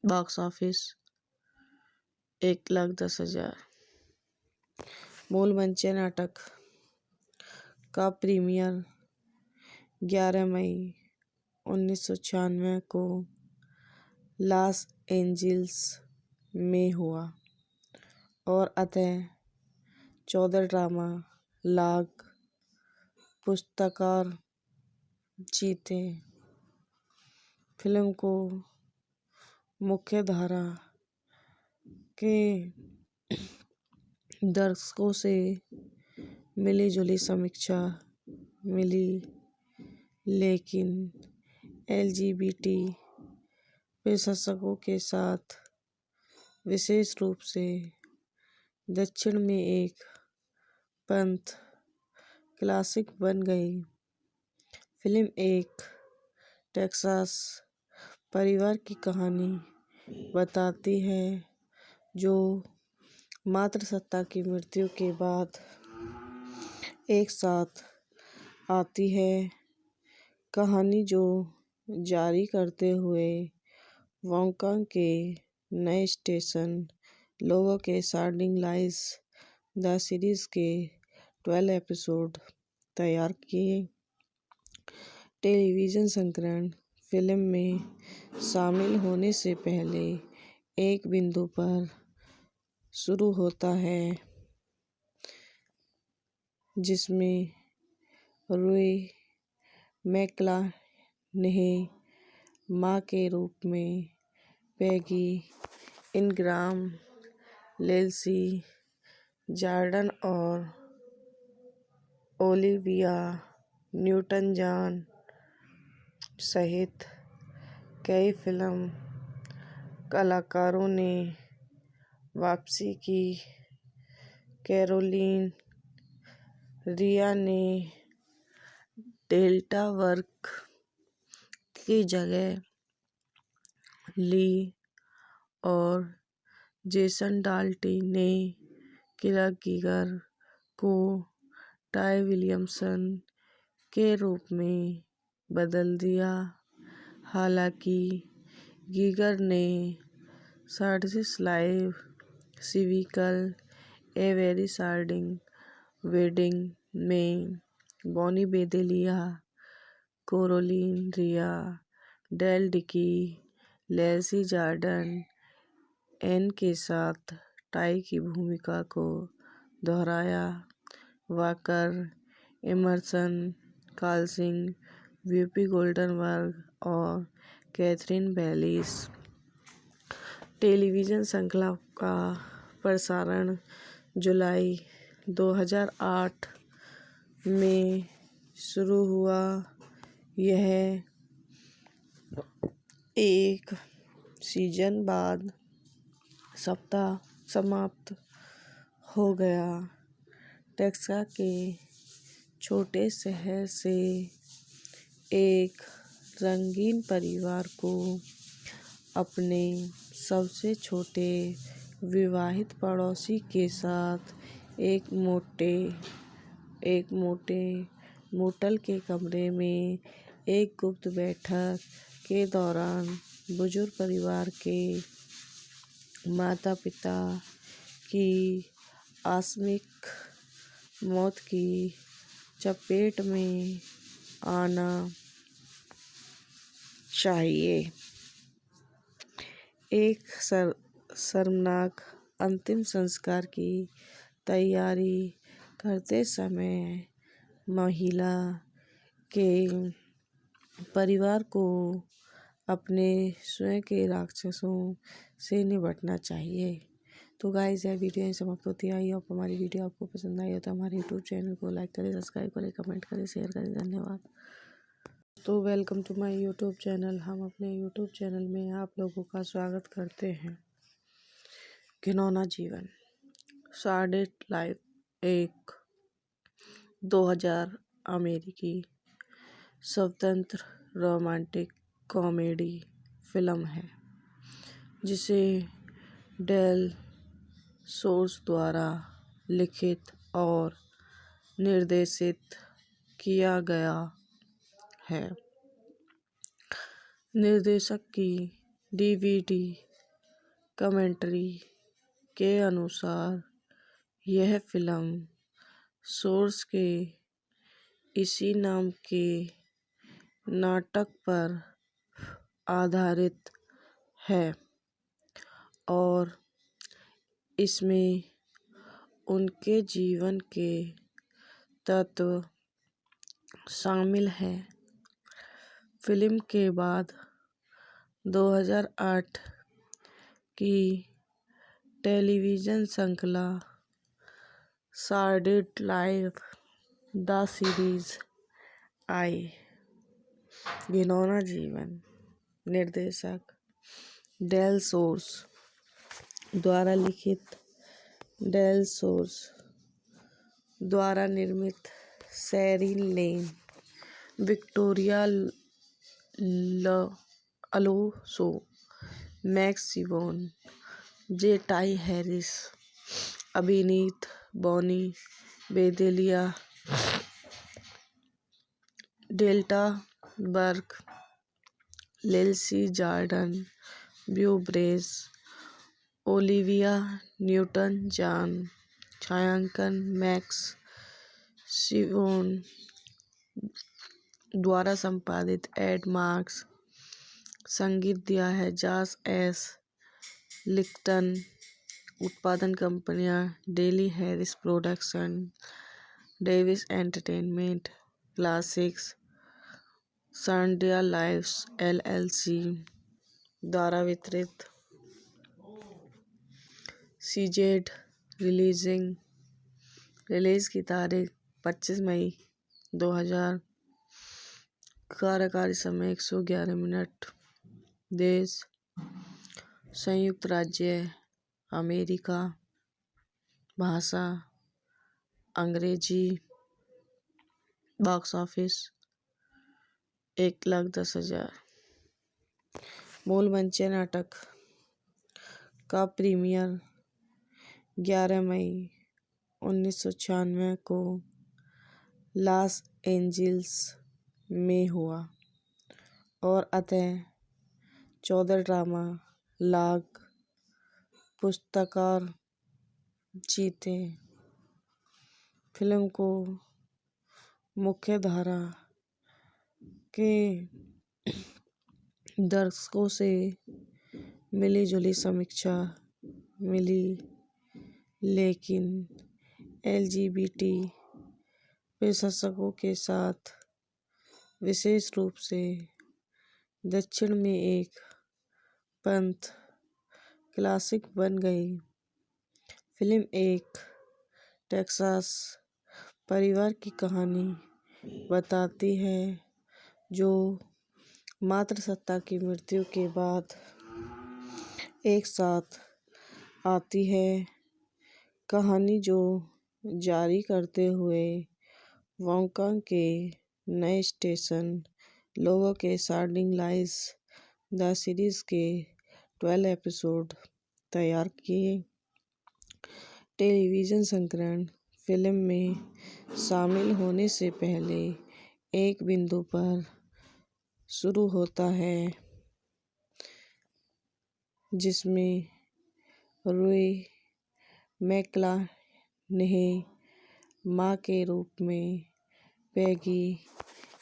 बॉक्स ऑफिस 1,10,000। मूल मंच नाटक का प्रीमियर 11 मई 1996 को लॉस एंजिल्स में हुआ और अतः 14 ड्रामा लाख पुरस्कार जीते। फिल्म को मुख्यधारा के दर्शकों से मिली-जुली समीक्षा मिली, लेकिन LGBT विशेषज्ञों के साथ, विशेष रूप से दक्षिण में एक पंथ क्लासिक बन गई। फिल्म एक टेक्सास परिवार की कहानी बताती है जो मातृसत्ता की मृत्यु के बाद एक साथ आती है। कहानी जो जारी करते हुए वोंका के नए स्टेशन लोगों के शार्डिंग लाइस द सीरीज के 12 एपिसोड तैयार किए। टेलीविजन संस्करण फिल्म में शामिल होने से पहले एक बिंदु पर शुरू होता है जिसमें रूई मैकलाहने माँ के रूप में पैगी इनग्राम, लेल्सी जॉर्डन और ओलिविया न्यूटन जॉन सहित कई फिल्म कलाकारों ने वापसी की। कैरोलीन रिया ने डेल्टा वर्क की जगह ली और जेसन डाल्टी ने किरा गीगर को टाई विलियमसन के रूप में बदल दिया। हालांकि गीगर ने Sordid Lives, sequel A Very Sordid Wedding में Bonnie Bedelia, Caroline Rhea, Dale Dickey, Leslie Jordan Ann के साथ टाई की भूमिका को दोहराया। Walker, Emerson, Collins, Whoopi Goldberg और कैथरीन बैलिस। टेलीविजन श्रृंखला का प्रसारण जुलाई 2008 में शुरू हुआ। यह एक सीजन बाद सप्ताह समाप्त हो गया। टेक्सास के छोटे शहर से एक रंगीन परिवार को अपने सबसे छोटे विवाहित पड़ोसी के साथ एक मोटे मोटल के कमरे में एक गुप्त बैठक के दौरान बुजुर्ग परिवार के माता पिता की आकस्मिक मौत की चपेट में आना चाहिए। एक शर्मनाक अंतिम संस्कार की तैयारी करते समय महिला के परिवार को अपने स्वयं के राक्षसों से निपटना चाहिए। तो गाइस, यह वीडियो यहीं समाप्त होती है। आई होप हमारी वीडियो आपको पसंद आई हो तो हमारे यूट्यूब चैनल को लाइक करें, सब्सक्राइब करें, कमेंट करें, शेयर करें। धन्यवाद। तो welcome to my YouTube channel. हम अपने यूट्यूब चैनल में आप लोगों का स्वागत करते हैं। घिनौना जीवन, सॉर्डेड लाइफ एक 2000 अमेरिकी स्वतंत्र रोमांटिक कॉमेडी फिल्म है जिसे डेल सोर्स द्वारा लिखित और निर्देशित किया गया है। निर्देशक की डीवीडी कमेंट्री के अनुसार यह फिल्म सोर्स के इसी नाम के नाटक पर आधारित है और इसमें उनके जीवन के तत्व शामिल हैं। फिल्म के बाद 2008 की टेलीविज़न श्रृंखला सॉर्डेड लाइफ द सीरीज आई। घिनौना जीवन निर्देशक डेल सोर्स द्वारा लिखित, डेल सोर्स द्वारा निर्मित, Sheryl Lane, Victoria Alonso, Max Sibon, J Ty Harris, अभिनीत बॉनी बेदेलिया, डेल्टा बर्ग, लेल्सी Jordan, Beau Bridges, Olivia Newton John, छायांकन मैक्स सिबोन द्वारा संपादित, एड मार्क्स, संगीत दिया है जॉश एस लिक्टन, उत्पादन कंपनियां daily Harris production, Davis entertainment, classics, सॉर्डेड life LLC द्वारा वितरित, सीजेड रिलीज की तारीख 25 मई 2000, कार्यकारी समय 111 मिनट, देश संयुक्त राज्य अमेरिका, भाषा अंग्रेजी, बॉक्स ऑफिस 1,10,000। मूल मंचीय नाटक का प्रीमियर 11 मई 1996 को लॉस एंजिल्स में हुआ और अतः 14 ड्रामा लाग पुरस्कार जीते। फिल्म को मुख्यधारा के दर्शकों से मिली-जुली समीक्षा मिली, लेकिन LGBT विशेषज्ञों के साथ, विशेष रूप से दक्षिण में एक पंथ क्लासिक बन गई। फिल्म एक टेक्सास परिवार की कहानी बताती है जो मातृसत्ता की मृत्यु के बाद एक साथ आती है। कहानी जो जारी करते हुए वोंका के नए स्टेशन लोगों के शार्डिंग लाइस द सीरीज के 12 एपिसोड तैयार किए। टेलीविज़न संस्करण फिल्म में शामिल होने से पहले एक बिंदु पर शुरू होता है जिसमें रूही मैकलाहनी माँ के रूप में पैगी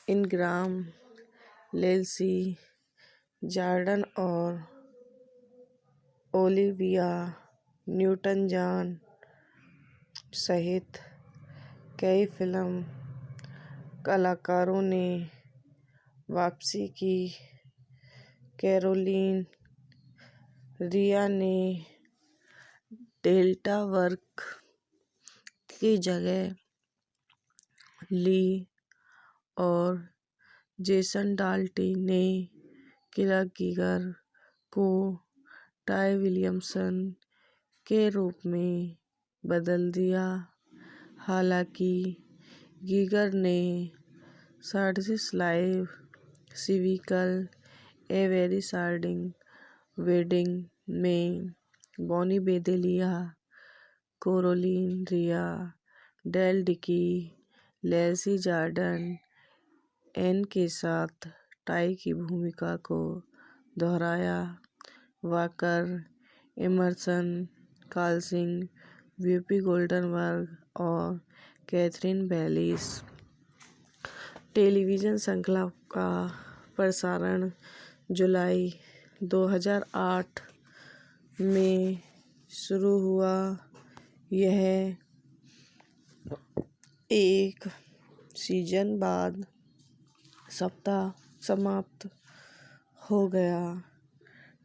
इनग्राम, लेस्ली जॉर्डन और ओलिविया न्यूटन-जॉन सहित कई फिल्म कलाकारों ने वापसी की। कैरोलीन रिया ने डेल्टा वर्क की जगह ली और जेसन डाल्टी ने क्लार्क गीगर को टाई विलियमसन के रूप में बदल दिया। हालांकि गीगर ने Sordid Lives, sequel A Very Sordid Wedding में Bonnie Bedelia, Caroline Rhea, Dale Dickey, Leslie Jordan Ann के साथ टाई की भूमिका को दोहराया। Walker, Emerson, Collins, Whoopi Goldberg और कैथरीन बैलिस। टेलीविज़न श्रृंखला का प्रसारण जुलाई 2008 में शुरू हुआ। यह एक सीजन बाद सप्ताह समाप्त हो गया।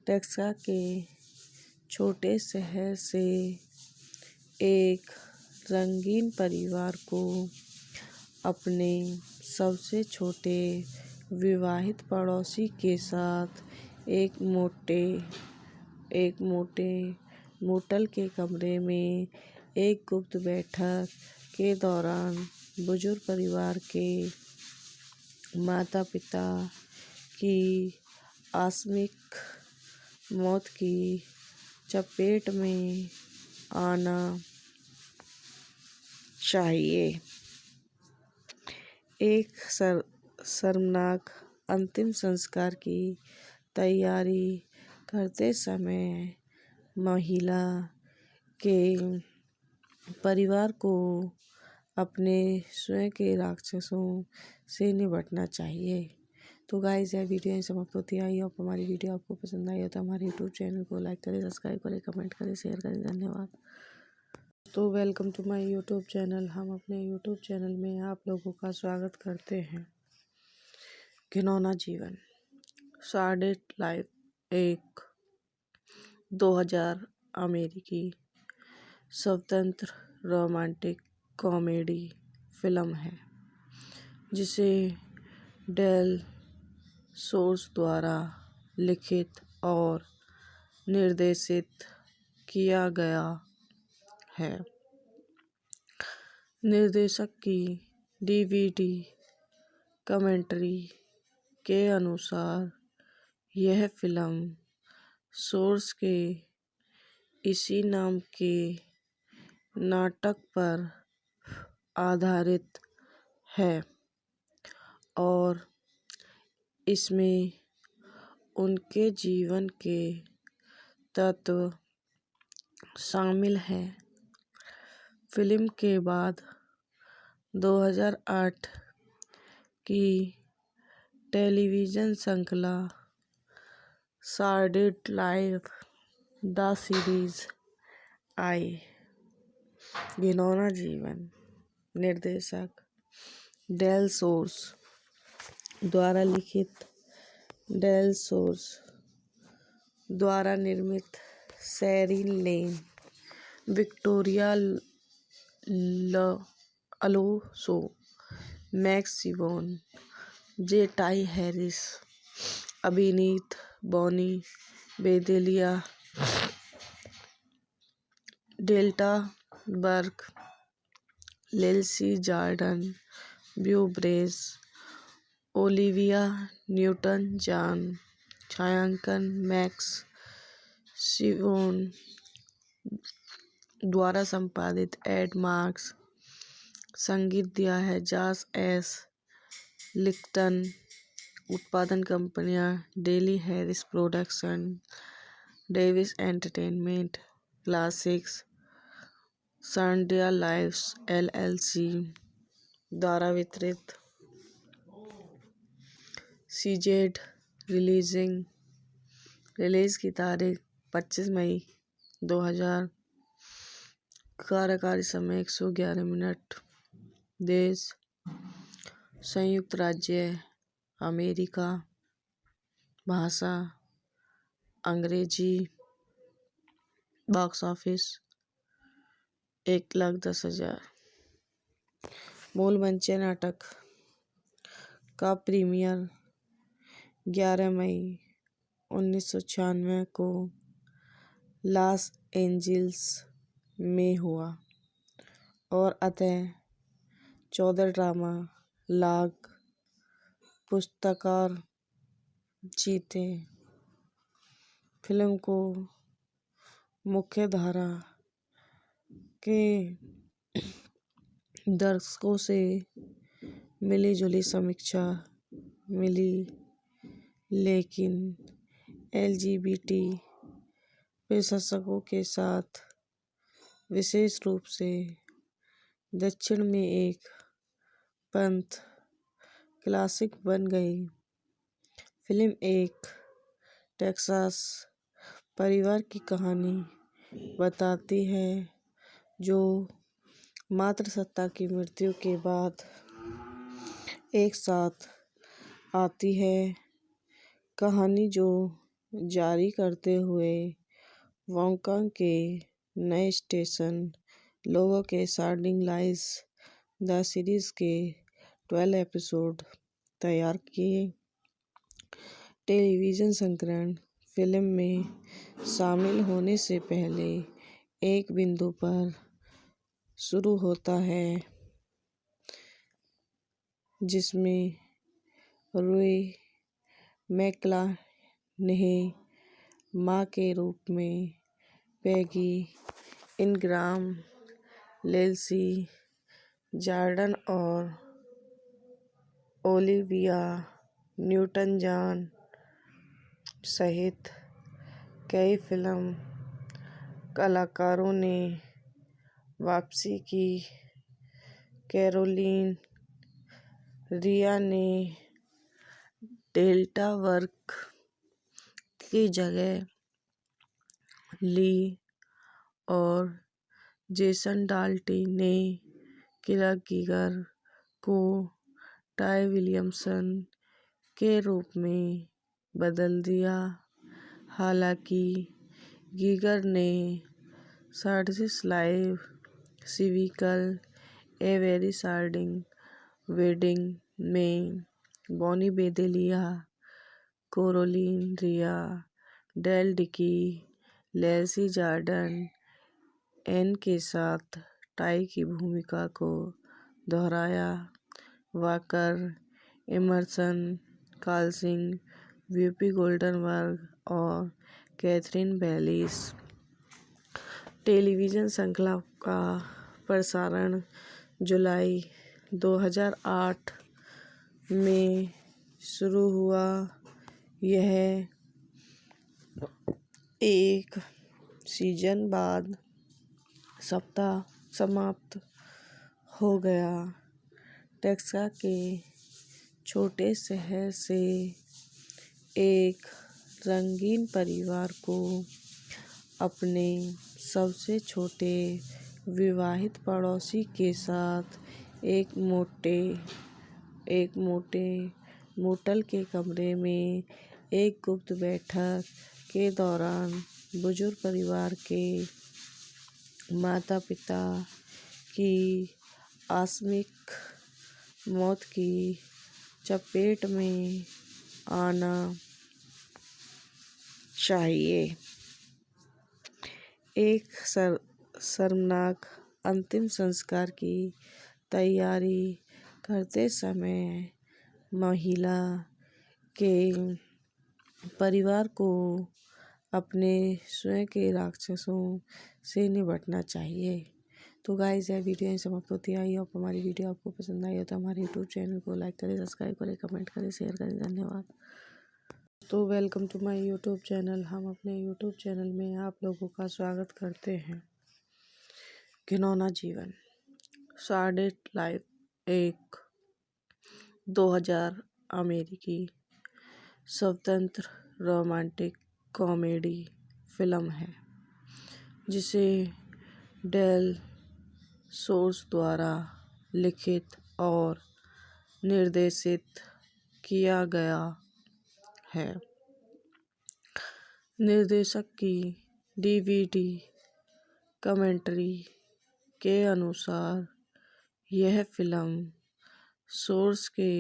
टेक्सास के छोटे शहर से एक रंगीन परिवार को अपने सबसे छोटे विवाहित पड़ोसी के साथ एक मोटे मोटल के कमरे में एक गुप्त बैठक के दौरान बुजुर्ग परिवार के माता-पिता की आकस्मिक मौत की चपेट में आना चाहिए। एक शर्मनाक अंतिम संस्कार की तैयारी करते समय महिला के परिवार को अपने स्वयं के राक्षसों से निपटना चाहिए। तो गाइस, यह वीडियो यहीं समाप्त होती है। आई होप हमारी वीडियो आपको पसंद आई हो तो हमारे यूट्यूब चैनल को लाइक करें, सब्सक्राइब करें, कमेंट करें, शेयर करें। धन्यवाद। तो welcome to my YouTube channel. हम अपने यूट्यूब चैनल में आप लोगों का स्वागत करते हैं। घिनौना जीवन, शार्डेड लाइफ एक 2000 अमेरिकी स्वतंत्र रोमांटिक कॉमेडी फिल्म है जिसे डेल सोर्स द्वारा लिखित और निर्देशित किया गया है। निर्देशक की डीवीडी कमेंट्री के अनुसार यह फिल्म सोर्स के इसी नाम के नाटक पर आधारित है और इसमें उनके जीवन के तत्व शामिल हैं। फिल्म के बाद 2008 की टेलीविज़न श्रृंखला शार्डेड लाइफ द सीरीज आई। घिनौना जीवन निर्देशक डेल सोर्स द्वारा लिखित, डेल सोर्स द्वारा निर्मित, Sheryl Lane, Victoria Alonso, Max Sibon, J Ty Harris, अभिनीत Bonnie Bedelia, Delta Burke, Leslie Jordan, Beau Bridges, Olivia Newton John, छायांकन मैक्स सिवोन द्वारा संपादित एड मार्क्स, संगीत दिया है जॉस एस लिक्टन, उत्पादन कंपनियां daily Harris production, Davis entertainment, classics, Sandiya lives LLC द्वारा वितरित। सीजेड रिलीज की तारीख 25 मई 2000, कार्यकारी समय 111 मिनट, देश संयुक्त राज्य अमेरिका, भाषा अंग्रेजी, बॉक्स ऑफिस 1,10,000। मूल मंच नाटक का प्रीमियर 11 मई 1996 को लॉस एंजिल्स में हुआ और अतः 14 ड्रामा लाख पुरस्कार जीते। फिल्म को मुख्यधारा के दर्शकों से मिली जुली समीक्षा मिली, लेकिन LGBT विशेषज्ञों के साथ, विशेष रूप से दक्षिण में एक पंथ क्लासिक बन गई। फिल्म एक टेक्सास परिवार की कहानी बताती है जो मातृसत्ता की मृत्यु के बाद एक साथ आती है। कहानी जो जारी करते हुए वॉन्कांग के नए स्टेशन लोगों के शार्डिंग लाइस द सीरीज के 12 एपिसोड तैयार किए। टेलीविजन संस्करण फिल्म में शामिल होने से पहले एक बिंदु पर शुरू होता है जिसमें रूई मैकलाहने माँ के रूप में पैगी इनग्राम, लेस्ली जॉर्डन और ओलिविया न्यूटन जॉन सहित कई फिल्म कलाकारों ने वापसी की। कैरोलीन रिया ने डेल्टा वर्क की जगह ली और जेसन डाल्टी ने किरा गीगर को टाय विलियमसन के रूप में बदल दिया। हालांकि गीगर ने Sordid Lives, sequel A Very Sordid Wedding में Bonnie Bedelia, Caroline Rhea, Dale Dickey, Leslie Jordan Ann के साथ टाई की भूमिका को दोहराया। Walker, Emerson, Collins, Whoopi Goldberg और कैथरीन बैलिस। टेलीविजन श्रृंखला का प्रसारण जुलाई 2008 में शुरू हुआ। यह एक सीजन बाद सप्ताह समाप्त हो गया। टेक्सास के छोटे शहर से एक रंगीन परिवार को अपने सबसे छोटे विवाहित पड़ोसी के साथ एक मोटे मोटल के कमरे में एक गुप्त बैठक के दौरान बुजुर्ग परिवार के माता-पिता की आकस्मिक मौत की चपेट में आना चाहिए। एक शर्मनाक अंतिम संस्कार की तैयारी करते समय महिला के परिवार को अपने स्वयं के राक्षसों से निपटना चाहिए। तो गाइस, यह वीडियो यहीं समाप्त होती है। आई होप हमारी वीडियो आपको पसंद आई हो तो हमारे यूट्यूब चैनल को लाइक करें, सब्सक्राइब करें, कमेंट करें, शेयर करें। धन्यवाद। तो welcome to my YouTube channel. हम अपने यूट्यूब चैनल में आप लोगों का स्वागत करते हैं। घिनौना जीवन, सॉर्डेड लाइफ एक 2000 अमेरिकी स्वतंत्र रोमांटिक कॉमेडी फिल्म है जिसे डेल सोर्स द्वारा लिखित और निर्देशित किया गया है। निर्देशक की डीवीडी कमेंट्री के अनुसार यह फिल्म सोर्स के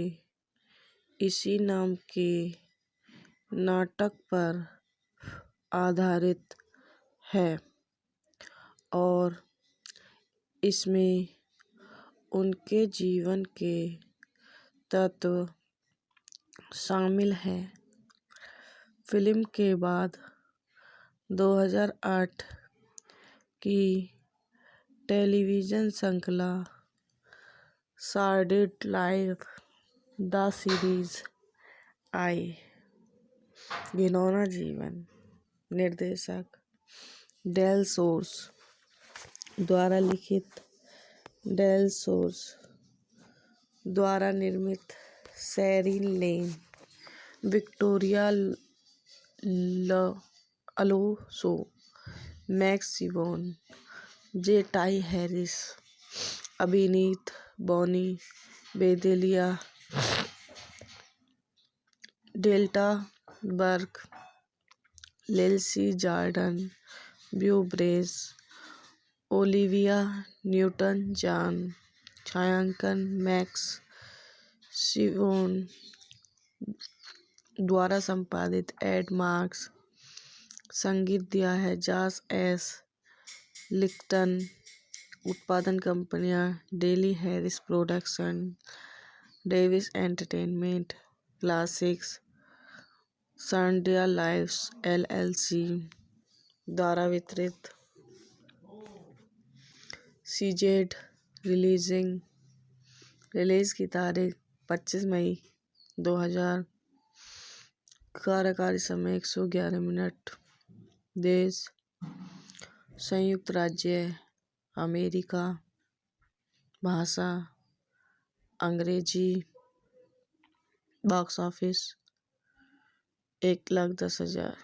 इसी नाम के नाटक पर आधारित है और इसमें उनके जीवन के तत्व शामिल हैं। फिल्म के बाद 2008 की टेलीविज़न श्रृंखला सॉर्डेड लाइफ द सीरीज आई। घिनौना जीवन निर्देशक डेल सोर्स द्वारा लिखित, डेल सोर्स द्वारा निर्मित, Sheryl Lane, Victoria Alonso, Max Sibon, J Ty Harris, अभिनीत बॉनी बेदेलिया, डेल्टा बर्ग, लेल्सी Jordan, Beau Bridges, Olivia Newton John, छायांकन मैक्स सिबोन द्वारा संपादित, एड मार्क्स, संगीत दिया है जॉश एस लिक्टन, उत्पादन कंपनियां daily Harris production, Davis entertainment, classics, सॉर्डेड life LLC द्वारा वितरित, सीजेड रिलीज की तारीख 25 मई 2000, कार्यकारी समय 111 मिनट, देश संयुक्त राज्य अमेरिका, भाषा अंग्रेजी, बॉक्स ऑफिस 1,10,000।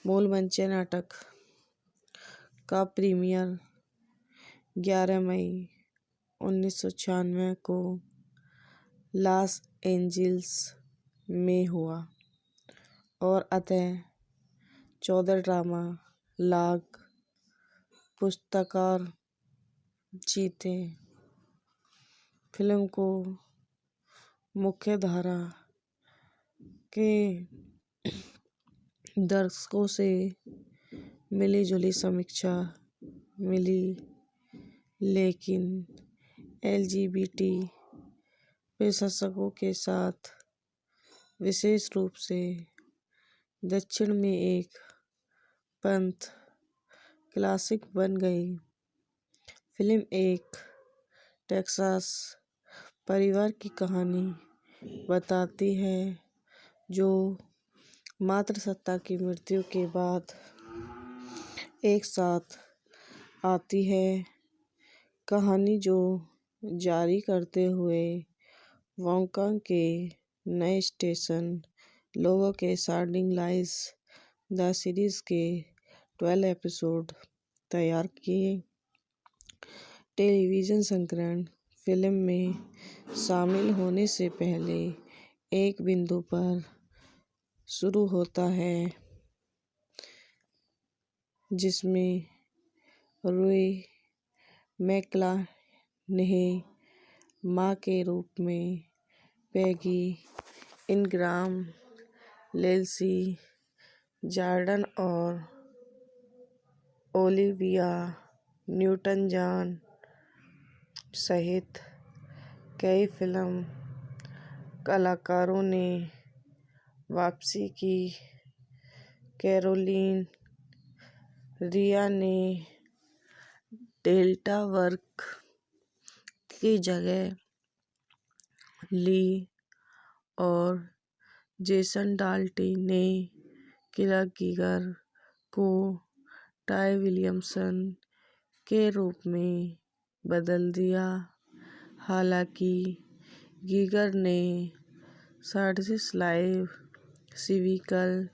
मूल मंचीय नाटक का प्रीमियर 11 मई 1996 को लॉस एंजिल्स में हुआ और अतः 14 ड्रामा लाख पुरस्कार जीते। फिल्म को मुख्यधारा के दर्शकों से मिली जुली समीक्षा मिली, लेकिन एलजीबीटी विशेषज्ञों के साथ, विशेष रूप से दक्षिण में, एक पंथ क्लासिक बन गई। फिल्म एक टेक्सास परिवार की कहानी बताती है जो मातृसत्ता की मृत्यु के बाद एक साथ आती है। कहानी जो जारी करते हुए वॉन्का के नए स्टेशन लोगों के सॉर्डेड लाइफ द सीरीज के 12 एपिसोड तैयार किए। टेलीविज़न संस्करण फिल्म में शामिल होने से पहले एक बिंदु पर शुरू होता है जिसमें रूई मैकलाहनी माँ के रूप में पैगी इनग्राम, लेल्सी जॉर्डन और ओलिविया न्यूटन जॉन सहित कई फिल्म कलाकारों ने वापसी की। कैरोलीन रिया ने डेल्टा वर्क की जगह ली और जेसन डाल्टी ने किरा गीगर को टाई विलियमसन के रूप में बदल दिया। हालांकि गीगर ने Sordid Lives sequel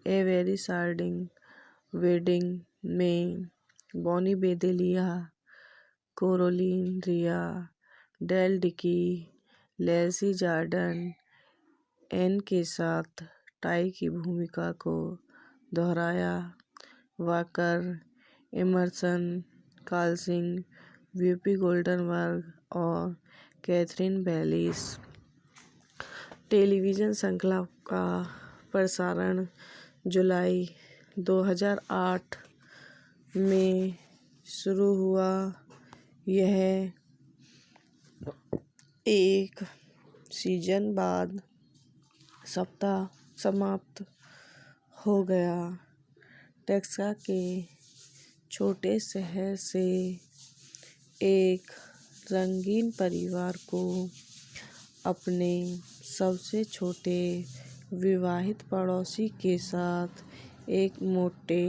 A Very Sordid Wedding में Bonnie Bedelia, Caroline Rhea, Dale Dickey, Leslie Jordan Ann के साथ टाई की भूमिका को दोहराया। Walker, Emerson, Collins, Whoopi Goldberg और कैथरीन बेलिस। टेलीविज़न श्रृंखला का प्रसारण जुलाई 2008 में शुरू हुआ। यह एक सीजन बाद सप्ताह समाप्त हो गया। टेक्सास के छोटे शहर से एक रंगीन परिवार को अपने सबसे छोटे विवाहित पड़ोसी के साथ एक मोटे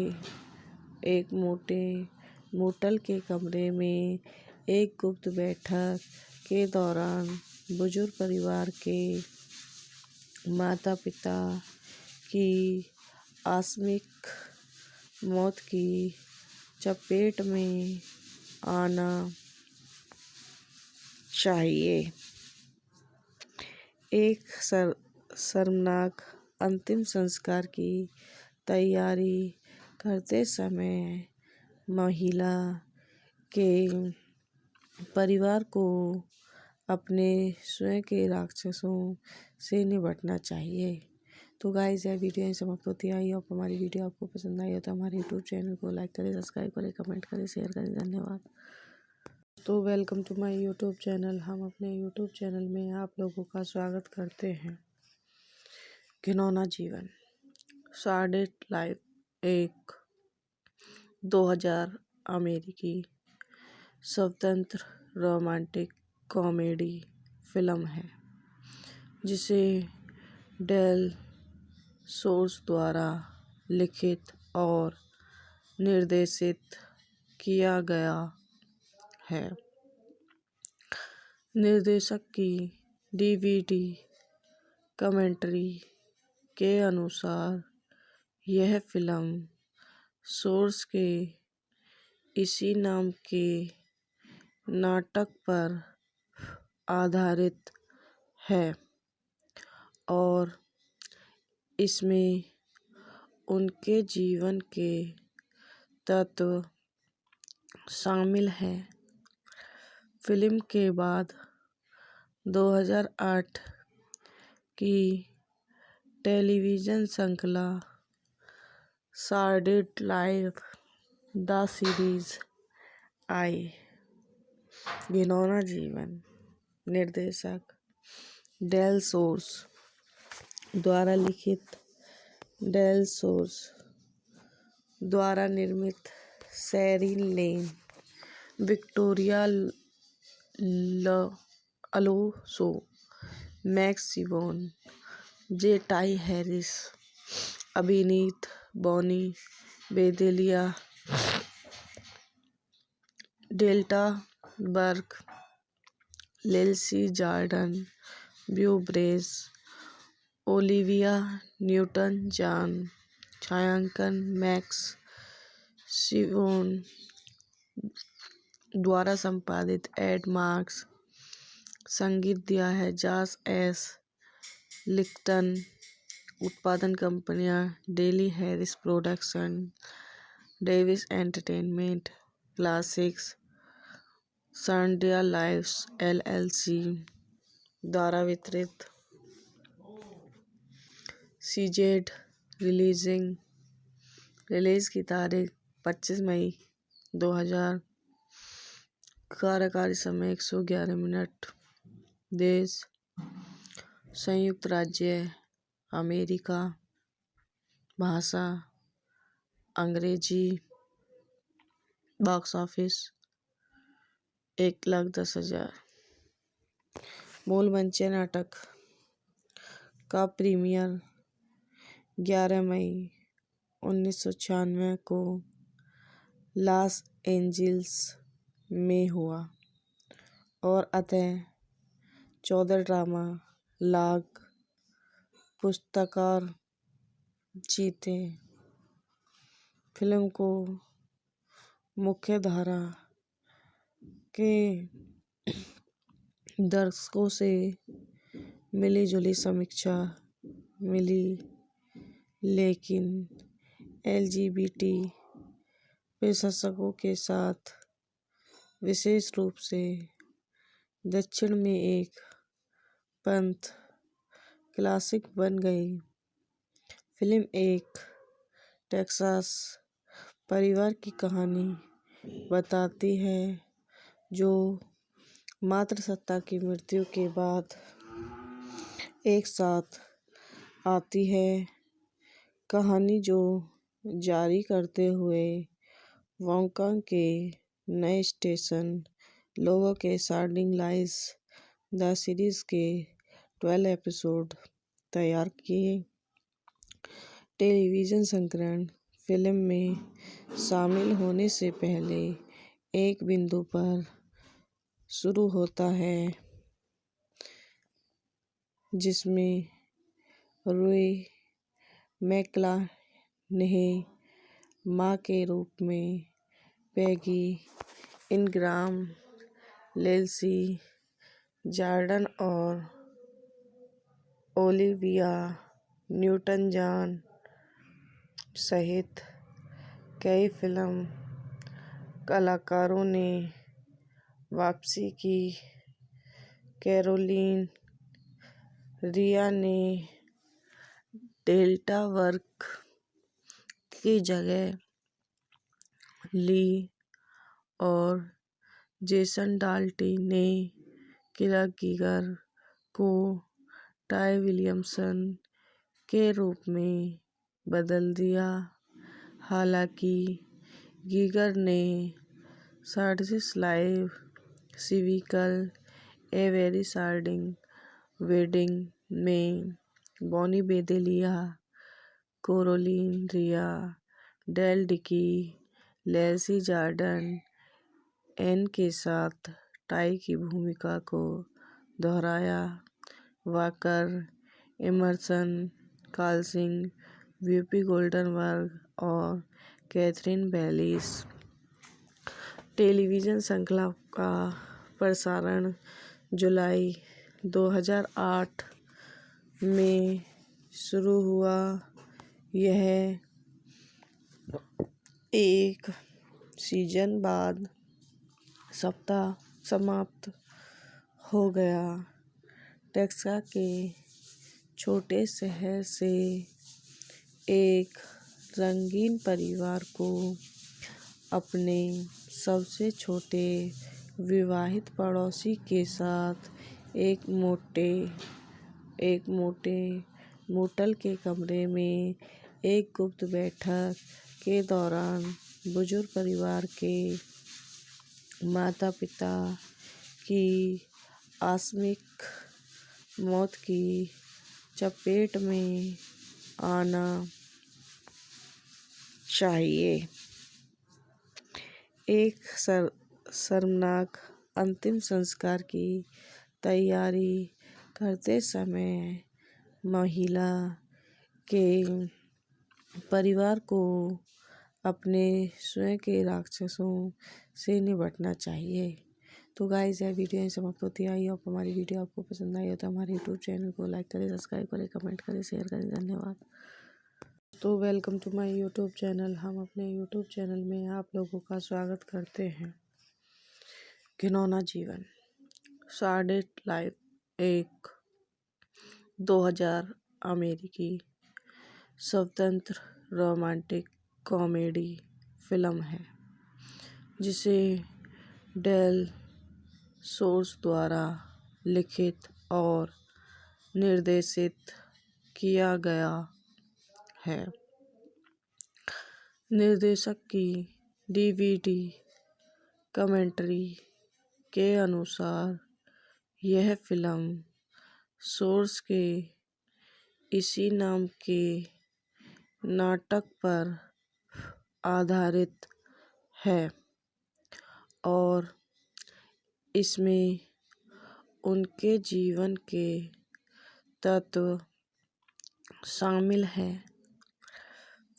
मोटल के कमरे में एक गुप्त बैठक के दौरान बुजुर्ग परिवार के माता पिता की आकस्मिक मौत की चपेट में आना चाहिए। एक शर्मनाक अंतिम संस्कार की तैयारी करते समय महिला के परिवार को अपने स्वयं के राक्षसों से निपटना चाहिए। तो गाइस, यह वीडियो यहीं समाप्त होती है। आई होप हमारी वीडियो आपको पसंद आई हो तो हमारे यूट्यूब चैनल को लाइक करें, सब्सक्राइब करें, कमेंट करें, शेयर करें। धन्यवाद। तो welcome to my YouTube channel. हम अपने यूट्यूब चैनल में आप लोगों का स्वागत करते हैं। घिनौना जीवन, सॉर्डिड लाइफ एक 2000 अमेरिकी स्वतंत्र रोमांटिक कॉमेडी फिल्म है जिसे डेल सोर्स द्वारा लिखित और निर्देशित किया गया है। निर्देशक की डीवीडी कमेंट्री के अनुसार यह फिल्म सोर्स के इसी नाम के नाटक पर आधारित है और इसमें उनके जीवन के तत्व शामिल हैं। फिल्म के बाद 2008 की टेलीविज़न श्रृंखला सॉर्डिड लाइफ द सीरीज आई। घिनौना जीवन निर्देशक डेल सोर्स द्वारा लिखित, डेल सोर्स द्वारा निर्मित, Sheryl Lane, Victoria Alonso, Max Sibon, J Ty Harris, अभिनीत Bonnie Bedelia, Delta Burke, Leslie Jordan, Beau Bridges, Olivia Newton John, छायांकन मैक्स सिबोन द्वारा संपादित, एड मार्क्स। संगीत दिया है जॉश एस लिक्टन। उत्पादन कंपनियां daily Harris production, Davis entertainment, classics, sordid life LLC द्वारा वितरित। सीजेड रिलीज की तारीख 25 मई 2000। कार्यकारी समय 111 मिनट। देश संयुक्त राज्य अमेरिका, भाषा अंग्रेजी, बॉक्स ऑफिस 1,10,000। मूल मंच नाटक का प्रीमियर 11 मई 1996 को लॉस एंजिल्स में हुआ और अतः 14 ड्रामा लाख पुरस्कार जीते। फिल्म को मुख्यधारा के दर्शकों से मिली जुली समीक्षा मिली, लेकिन LGBT विशेषज्ञों के साथ विशेष रूप से दक्षिण में एक पंथ क्लासिक बन गई। फिल्म एक टेक्सास परिवार की कहानी बताती है जो मातृसत्ता की मृत्यु के बाद एक साथ आती है। कहानी जो जारी करते हुए वोंकांग के नए स्टेशन लोगों के स्टार्डिंग लाइज द सीरीज के 12 एपिसोड तैयार किए। टेलीविजन संस्करण फिल्म में शामिल होने से पहले एक बिंदु पर शुरू होता है जिसमें रूई मैकलाहने माँ के रूप में पैगी इनग्राम, लेस्ली जॉर्डन और ओलिविया न्यूटन-जॉन सहित कई फिल्म कलाकारों ने वापसी की। कैरोलीन रिया ने डेल्टा वर्क की जगह ली और जेसन डाल्टी ने किरा गीगर को टाय विलियमसन के रूप में बदल दिया। हालांकि गीगर ने Sordid Lives, sequel A Very Sordid Wedding में Bonnie Bedelia, Caroline Rhea, Dale Dickey, Leslie Jordan Ann के साथ टाई की भूमिका को दोहराया। Walker, Emerson, Collins, Whoopi Goldberg और कैथरीन बैलिस। टेलीविजन श्रृंखला का प्रसारण जुलाई 2008 में शुरू हुआ। यह एक सीजन बाद सप्ताह समाप्त हो गया। टेक्सास के छोटे शहर से एक रंगीन परिवार को अपने सबसे छोटे विवाहित पड़ोसी के साथ एक मोटे मोटल के कमरे में एक गुप्त बैठक के दौरान बुजुर्ग परिवार के माता-पिता की आकस्मिक मौत की चपेट में आना चाहिए। एक शर्मनाक अंतिम संस्कार की तैयारी करते समय महिला के परिवार को अपने स्वयं के राक्षसों से निपटना चाहिए। तो गाइस, यह वीडियो यहीं समाप्त होती है। आई होप हमारी वीडियो आपको पसंद आई हो तो हमारे यूट्यूब चैनल को लाइक करें, सब्सक्राइब करें, कमेंट करें, शेयर करें। धन्यवाद। तो welcome to my YouTube channel. हम अपने यूट्यूब चैनल में आप लोगों का स्वागत करते हैं। घिनौना जीवन, सार्डेट लाइफ एक 2000 अमेरिकी स्वतंत्र रोमांटिक कॉमेडी फिल्म है जिसे डेल सोर्स द्वारा लिखित और निर्देशित किया गया है। निर्देशक की डीवीडी कमेंट्री के अनुसार यह फिल्म सोर्स के इसी नाम के नाटक पर आधारित है और इसमें उनके जीवन के तत्व शामिल हैं।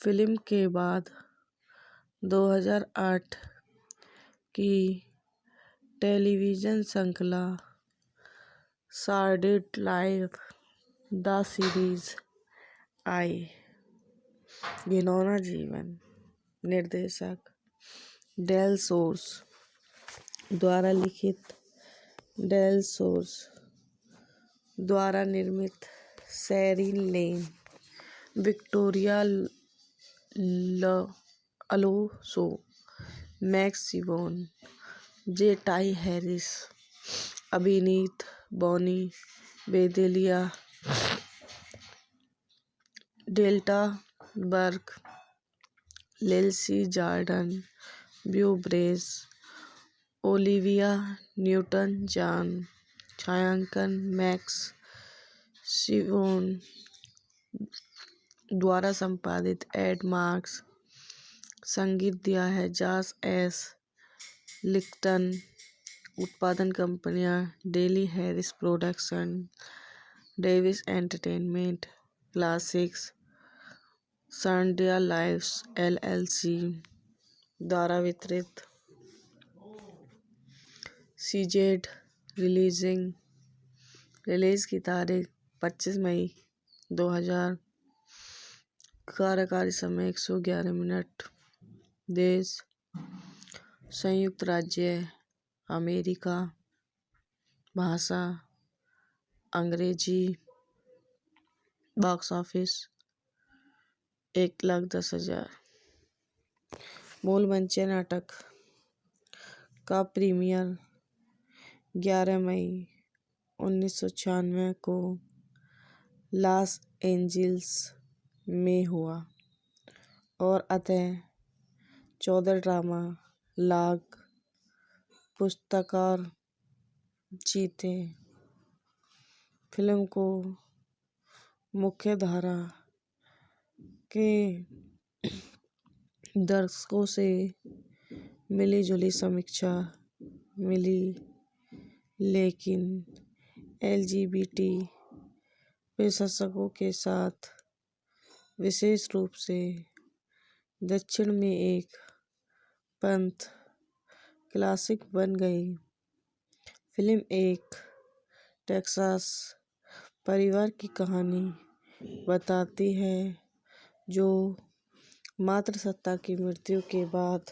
फिल्म के बाद 2008 की टेलीविज़न श्रृंखला सैटरडे लाइव द सीरीज आई। घिनौना जीवन निर्देशक डेल सोर्स द्वारा लिखित, डेल सोर्स द्वारा निर्मित, Sheryl Lane, Victoria Alonso, Max Sibon, J Ty Harris, अभिनीत Bonnie Bedelia, Delta Barq, लेल्सी Jordan, Beau Bridges, Olivia Newton John, छायांकन मैक्स सिबोन द्वारा संपादित, एड मार्क्स, संगीत दिया है जॉश एस लिक्टन, उत्पादन कंपनियां daily Harris production, Davis entertainment, classics, Saturday live LLC द्वारा वितरित, सीजेड रिलीज की तारीख 25 मई 2000, कार्यकारी समय 111 मिनट, देश संयुक्त राज्य अमेरिका, भाषा अंग्रेजी, बॉक्स ऑफिस 1,10,000। मूल मंचीय नाटक का प्रीमियर 11 मई 1996 को लॉस एंजिल्स में हुआ और अतः 14 ड्रामा लाख पुरस्कार जीते। फिल्म को मुख्यधारा के दर्शकों से मिली-जुली समीक्षा मिली, लेकिन एलजीबीटी विशेषज्ञों के साथ, विशेष रूप से दक्षिण में एक पंथ क्लासिक बन गई। फिल्म एक टेक्सास परिवार की कहानी बताती है जो मातृसत्ता की मृत्यु के बाद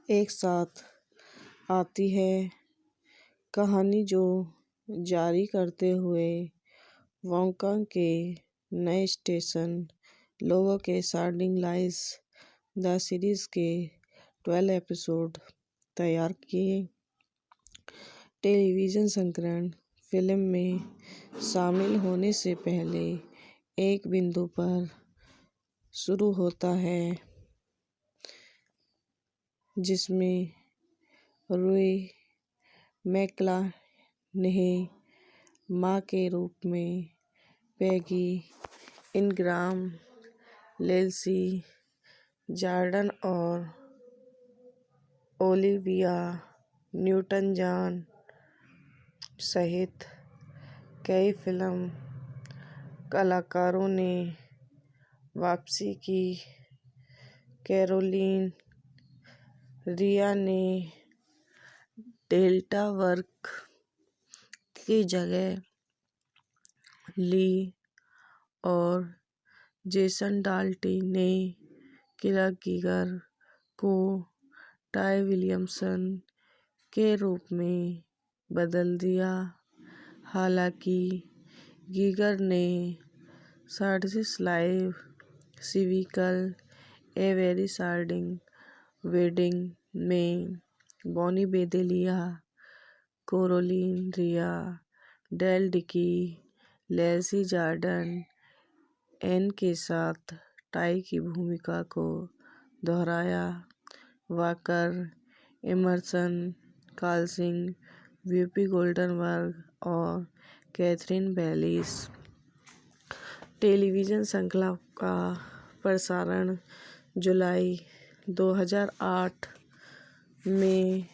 एक साथ आती है। कहानी जो जारी करते हुए वोंका के नए स्टेशन लोगों के सैटरडे लाइव द सीरीज के 12 एपिसोड तैयार किए। टेलीविज़न संस्करण फिल्म में शामिल होने से पहले एक बिंदु पर शुरू होता है जिसमें रूई मैकलाहने माँ के रूप में पैगी इनग्राम, लेल्सी जॉर्डन और ओलिविया न्यूटन जॉन सहित कई फिल्म कलाकारों ने वापसी की। कैरोलीन रिया ने डेल्टा वर्क की जगह ली और जेसन डाल्टी ने किलर गीगर को टाई विलियमसन के रूप में बदल दिया। हालांकि गीगर ने Saturday Live sequel A Very Sordid Wedding में Bonnie Bedelia, Caroline Rhea, Dale Dickey Leslie Jordan Ann के साथ टाई की भूमिका को दोहराया। Walker, Emerson, Collins, Whoopi Goldberg और कैथरीन बैलिस। टेलीविज़न श्रृंखला का प्रसारण जुलाई 2008 में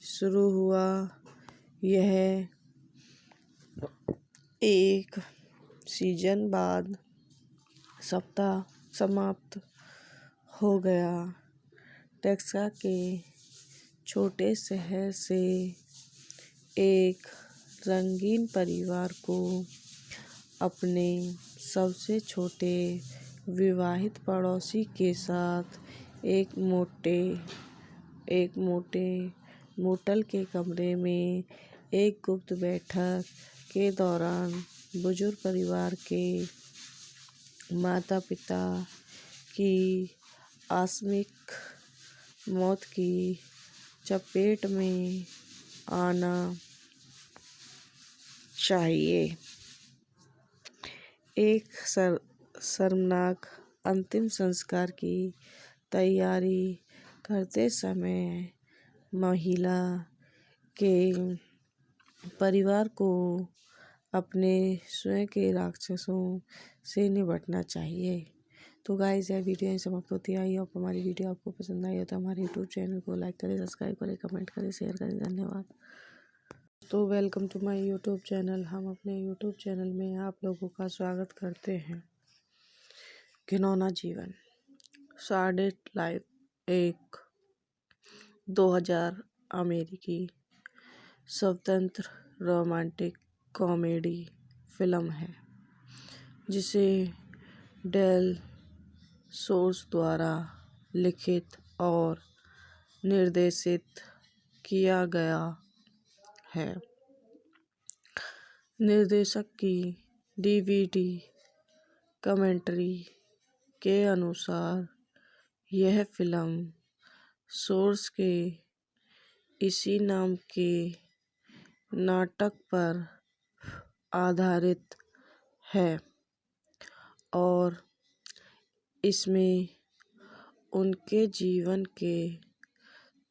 शुरू हुआ। यह एक सीजन बाद सप्ताह समाप्त हो गया। टेक्सास के छोटे शहर से एक रंगीन परिवार को अपने सबसे छोटे विवाहित पड़ोसी के साथ एक मोटे मोटल के कमरे में एक गुप्त बैठक के दौरान बुजुर्ग परिवार के माता पिता की आकस्मिक मौत की चपेट में आना चाहिए। एक शर्मनाक अंतिम संस्कार की तैयारी करते समय महिला के परिवार को अपने स्वयं के राक्षसों से निपटना चाहिए। तो गाइस, यह वीडियो यहीं समाप्त होती है। आई होप हमारी वीडियो आपको पसंद आई हो तो हमारे यूट्यूब चैनल को लाइक करें, सब्सक्राइब करें, कमेंट करें, शेयर करें। धन्यवाद। तो welcome to my YouTube channel. हम अपने यूट्यूब चैनल में आप लोगों का स्वागत करते हैं। घिनौना जीवन, सॉर्डेड लाइफ एक 2000 अमेरिकी स्वतंत्र रोमांटिक कॉमेडी फिल्म है जिसे डेल सोर्स द्वारा लिखित और निर्देशित किया गया है। निर्देशक की डीवीडी कमेंट्री के अनुसार यह फिल्म सोर्स के इसी नाम के नाटक पर आधारित है और इसमें उनके जीवन के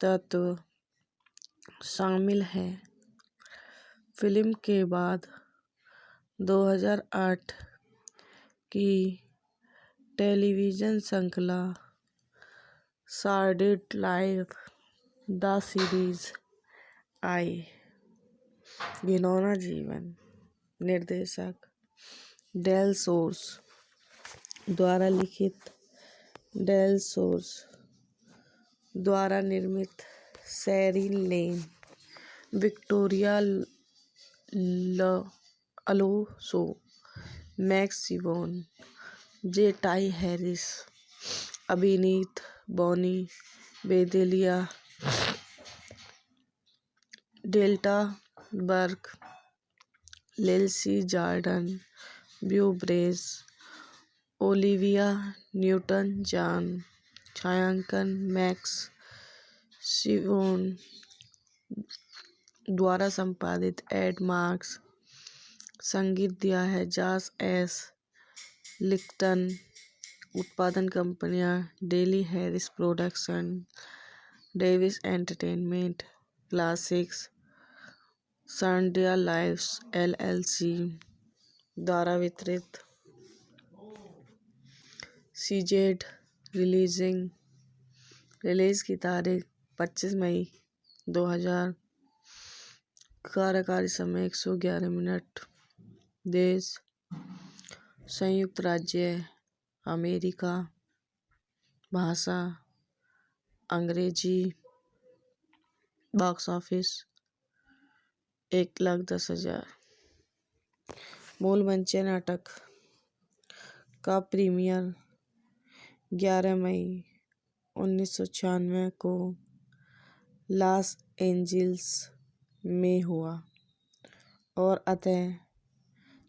तत्व शामिल हैं। फिल्म के बाद 2008 की टेलीविज़न श्रृंखला सॉर्डेड लाइफ द सीरीज आई। घिनौना जीवन निर्देशक डेल सोर्स द्वारा लिखित, डेल सोर्स द्वारा निर्मित, Sheryl Lane, Victoria Alonso, Max Sibon, J Ty Harris, अभिनीत बॉनी बेदेलिया, डेल्टा बर्ग, Lesi Jordan, Beau Bridges, Olivia Newton John, छायांकन मैक्स सिबोन द्वारा संपादित एड मार्क्स, संगीत दिया है जॉश एस लिक्टन, उत्पादन कंपनियां daily Harris production, Davis entertainment, classics, सॉर्डेड life LLC द्वारा वितरित, सीजेड रिलीज की तारीख 25 मई 2000, कार्यकारी समय 111 मिनट, देश संयुक्त राज्य अमेरिका, भाषा अंग्रेजी, बॉक्स ऑफिस 1,10,000। मूल मंचीय नाटक का प्रीमियर 11 मई 1996 को लॉस एंजिल्स में हुआ और अतः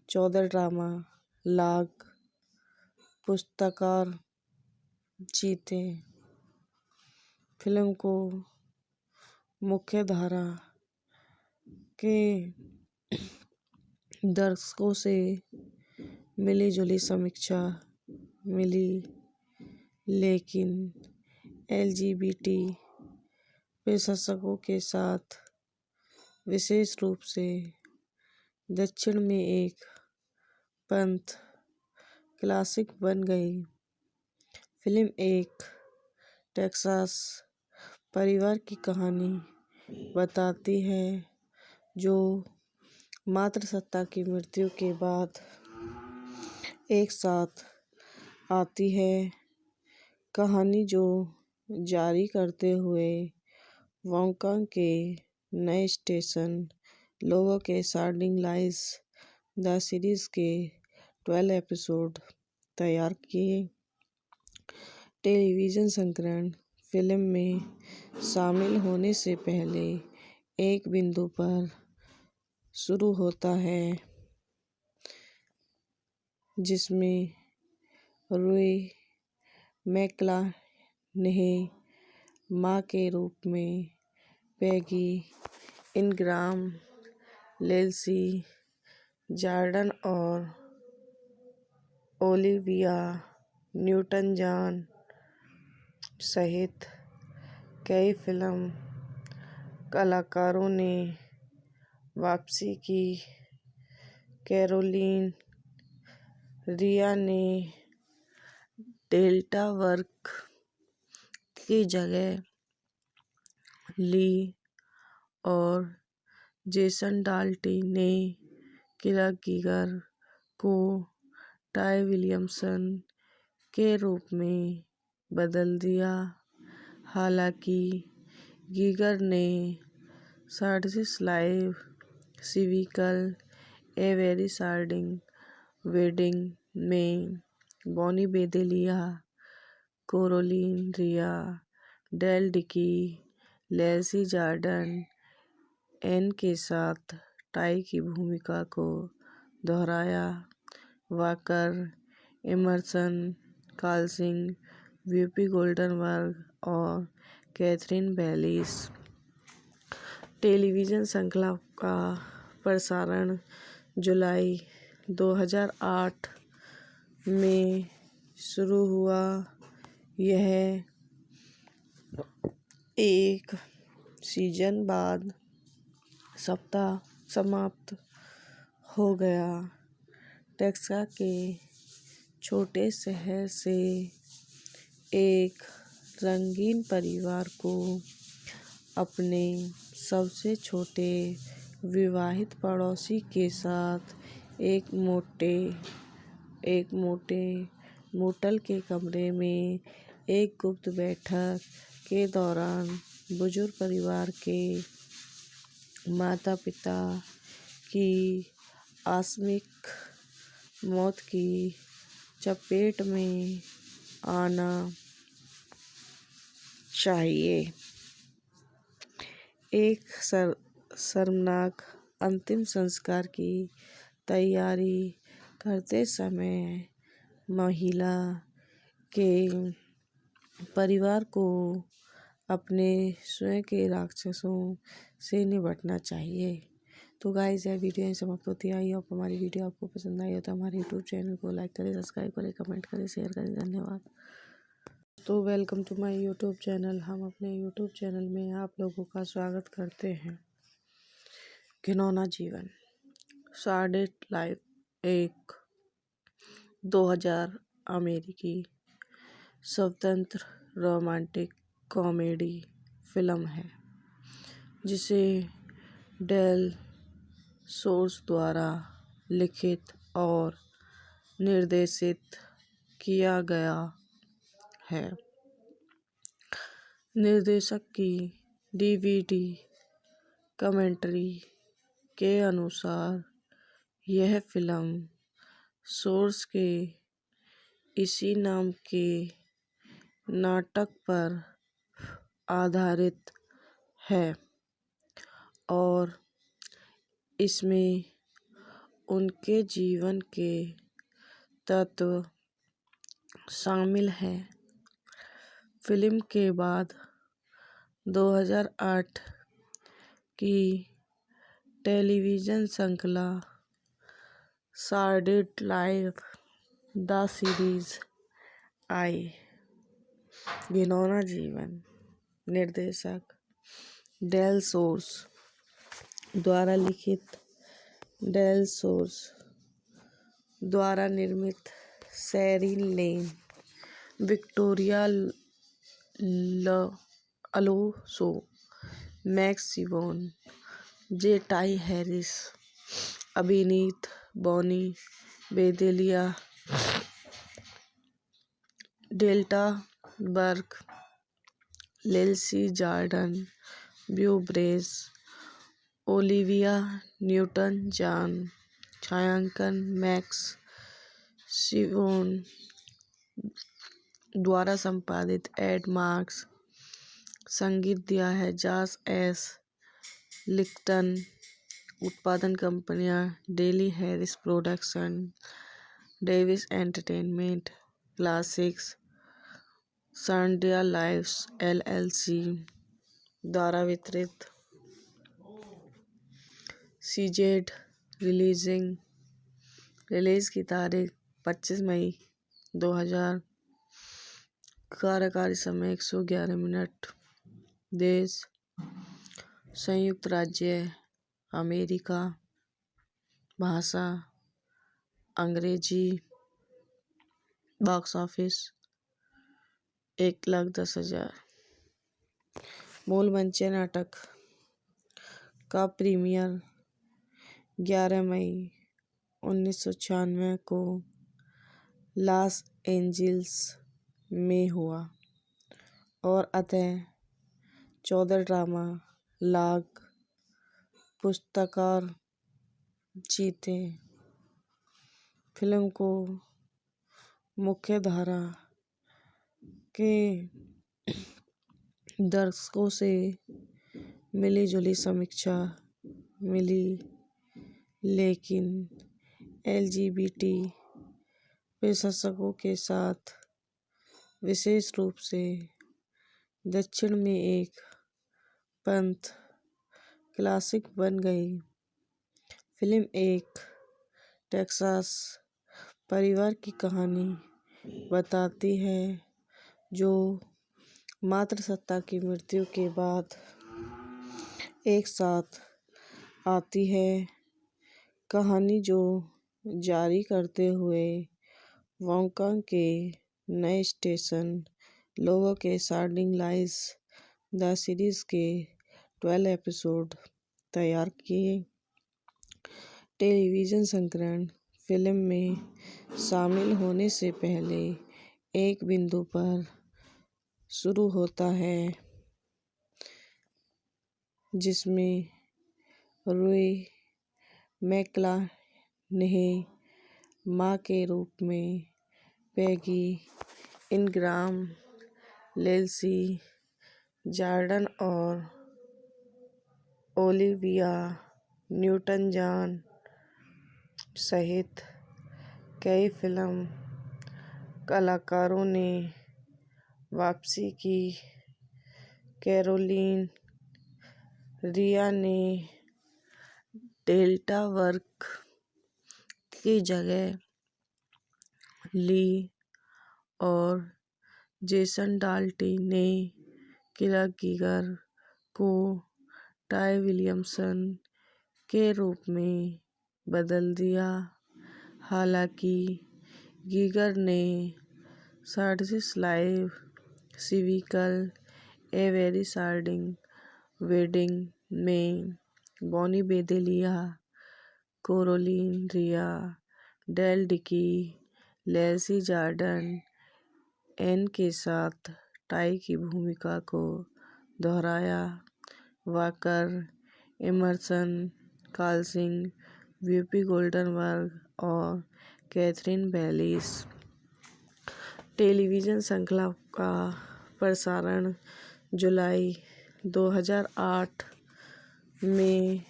14 ड्रामा लाग पुरस्कार जीते। फिल्म को मुख्यधारा के दर्शकों से मिली जुली समीक्षा मिली, लेकिन LGBT विशेषज्ञों के साथ विशेष रूप से दक्षिण में एक पंथ क्लासिक बन गई। फिल्म एक टेक्सास परिवार की कहानी बताती है जो मातृसत्ता की मृत्यु के बाद एक साथ आती है। कहानी जो जारी करते हुए वॉन्कांग के नए स्टेशन लोगों के स्टार्डिंग लाइज द सीरीज के 12 एपिसोड तैयार किए। टेलीविज़न संस्करण फिल्म में शामिल होने से पहले एक बिंदु पर शुरू होता है जिसमें रूई मैकलाहने माँ के रूप में पैगी इनग्राम, लेस्ली जॉर्डन और ओलिविया न्यूटन-जॉन सहित कई फिल्म कलाकारों ने वापसी की। कैरोलीन रिया ने डेल्टा वर्क की जगह ली और जेसन डाल्टी ने क्लार्क गीगर को टाई विलियमसन के रूप में बदल दिया। हालांकि गीगर ने Sordid Lives, sequel, A Very Sordid Wedding में Bonnie Bedelia, Caroline Rhea, Dale Dickey, Leslie Jordan Ann के साथ टाई की भूमिका को दोहराया। Walker, Emerson, Collins, Whoopi Goldberg और कैथरीन बैलिस। टेलीविज़न श्रृंखला का प्रसारण जुलाई 2008 में शुरू हुआ। यह एक सीजन बाद सप्ताह समाप्त हो गया। टेक्सास के छोटे शहर से एक रंगीन परिवार को अपने सबसे छोटे विवाहित पड़ोसी के साथ एक मोटे मोटल के कमरे में एक गुप्त बैठक के दौरान बुजुर्ग परिवार के माता-पिता की आकस्मिक मौत की चपेट में आना चाहिए। एक शर्मनाक अंतिम संस्कार की तैयारी करते समय महिला के परिवार को अपने स्वयं के राक्षसों से निपटना चाहिए। तो गाइस, यह वीडियो यहीं समाप्त होती है। आई होप हमारी वीडियो आपको पसंद आई हो तो हमारे यूट्यूब चैनल को लाइक करें, सब्सक्राइब करें, कमेंट करें, शेयर करें। धन्यवाद। तो welcome to my YouTube channel. हम अपने यूट्यूब चैनल में आप लोगों का स्वागत करते हैं। घिनौना जीवन, सॉर्डिड लाइफ एक 2000 अमेरिकी स्वतंत्र रोमांटिक कॉमेडी फिल्म है जिसे डेल सोर्स द्वारा लिखित और निर्देशित किया गया है। निर्देशक की DVD कमेंट्री के अनुसार यह फिल्म सोर्स के इसी नाम के नाटक पर आधारित है और इसमें उनके जीवन के तत्व शामिल हैं। फिल्म के बाद 2008 की टेलीविज़न श्रृंखला सार्डिड लाइफ द सीरीज आई। घिनौना जीवन। निर्देशक डेल सोर्स द्वारा लिखित, डेल सोर्स द्वारा निर्मित, Sheryl Lane, Victoria Alonso, Max Sibon, J Ty Harris, अभिनीत Bonnie Bedelia, Delta Barq, लेल्सी Jordan, Beau Bridges, Olivia Newton John. छायांकन मैक्स सिबोन द्वारा संपादित, एड मार्क्स। संगीत दिया है जॉस एस लिक्टन। उत्पादन कंपनियां daily Harris production, Davis entertainment, classics, Sandiya lives LLC द्वारा वितरित। सीजेड रिलीज की तारीख 25 मई 2000। कार्यकारी समय 111 मिनट। देश संयुक्त राज्य अमेरिका। भाषा अंग्रेजी। Box office 1,10,000। मूल मंच नाटक का प्रीमियर 11 मई 1996 को लॉस एंजिल्स में हुआ और अतः 14 ड्रामा लाख पुरस्कार जीते। फिल्म को मुख्यधारा के दर्शकों से मिली जुली समीक्षा मिली, लेकिन LGBT विशेषज्ञों के साथ, विशेष रूप से दक्षिण में, एक पंथ क्लासिक बन गई। फिल्म एक टेक्सास परिवार की कहानी बताती है जो मातृसत्ता की मृत्यु के बाद एक साथ आती है। कहानी जो जारी करते हुए वोंका के नए स्टेशन लोगों के शार्डिंग लाइस द सीरीज के 12 एपिसोड तैयार किए। टेलीविजन संस्करण फिल्म में शामिल होने से पहले एक बिंदु पर शुरू होता है जिसमें रूई मैकलाहने माँ के रूप में पैगी इनग्राम, लेल्सी जॉर्डन और ओलिविया न्यूटन जॉन सहित कई फिल्म कलाकारों ने वापसी की। कैरोलीन रिया ने डेल्टा वर्क की जगह ली और जेसन डाल्टी ने किरा गीगर को टाई विलियमसन के रूप में बदल दिया। हालांकि गीगर ने Sordid Lives, sequel, A Very Sordid Wedding में Bonnie Bedelia, Caroline Rhea, Dale Dickey, Leslie Jordan Ann के साथ टाई की भूमिका को दोहराया। Walker, Emerson, Collins, Whoopi Goldberg और कैथरीन बैलिस। टेलीविजन श्रृंखला का प्रसारण जुलाई 2008 में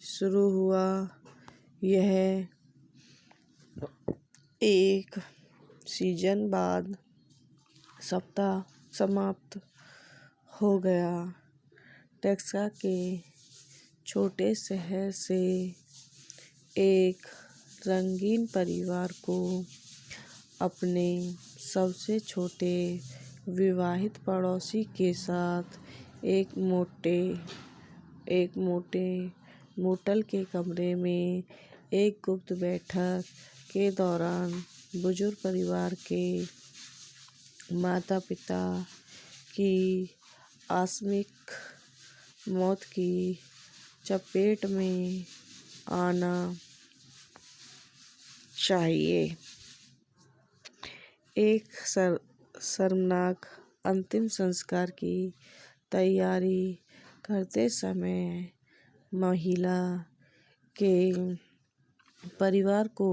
शुरू हुआ। यह एक सीजन बाद सप्ताह समाप्त हो गया। टेक्सास के छोटे शहर से एक रंगीन परिवार को अपने सबसे छोटे विवाहित पड़ोसी के साथ एक मोटे मोटल के कमरे में एक गुप्त बैठक के दौरान बुजुर्ग परिवार के माता पिता की आकस्मिक मौत की चपेट में आना चाहिए। एक शर्मनाक अंतिम संस्कार की तैयारी करते समय महिला के परिवार को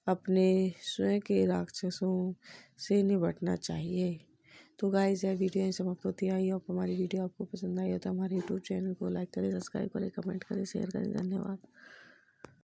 अपने स्वयं के राक्षसों से निपटना चाहिए। तो गाइस, यह वीडियो यहीं समाप्त होती है। आई होप हमारी वीडियो आपको पसंद आई हो तो हमारे यूट्यूब चैनल को लाइक करें, सब्सक्राइब करें, कमेंट करें, शेयर करें। धन्यवाद।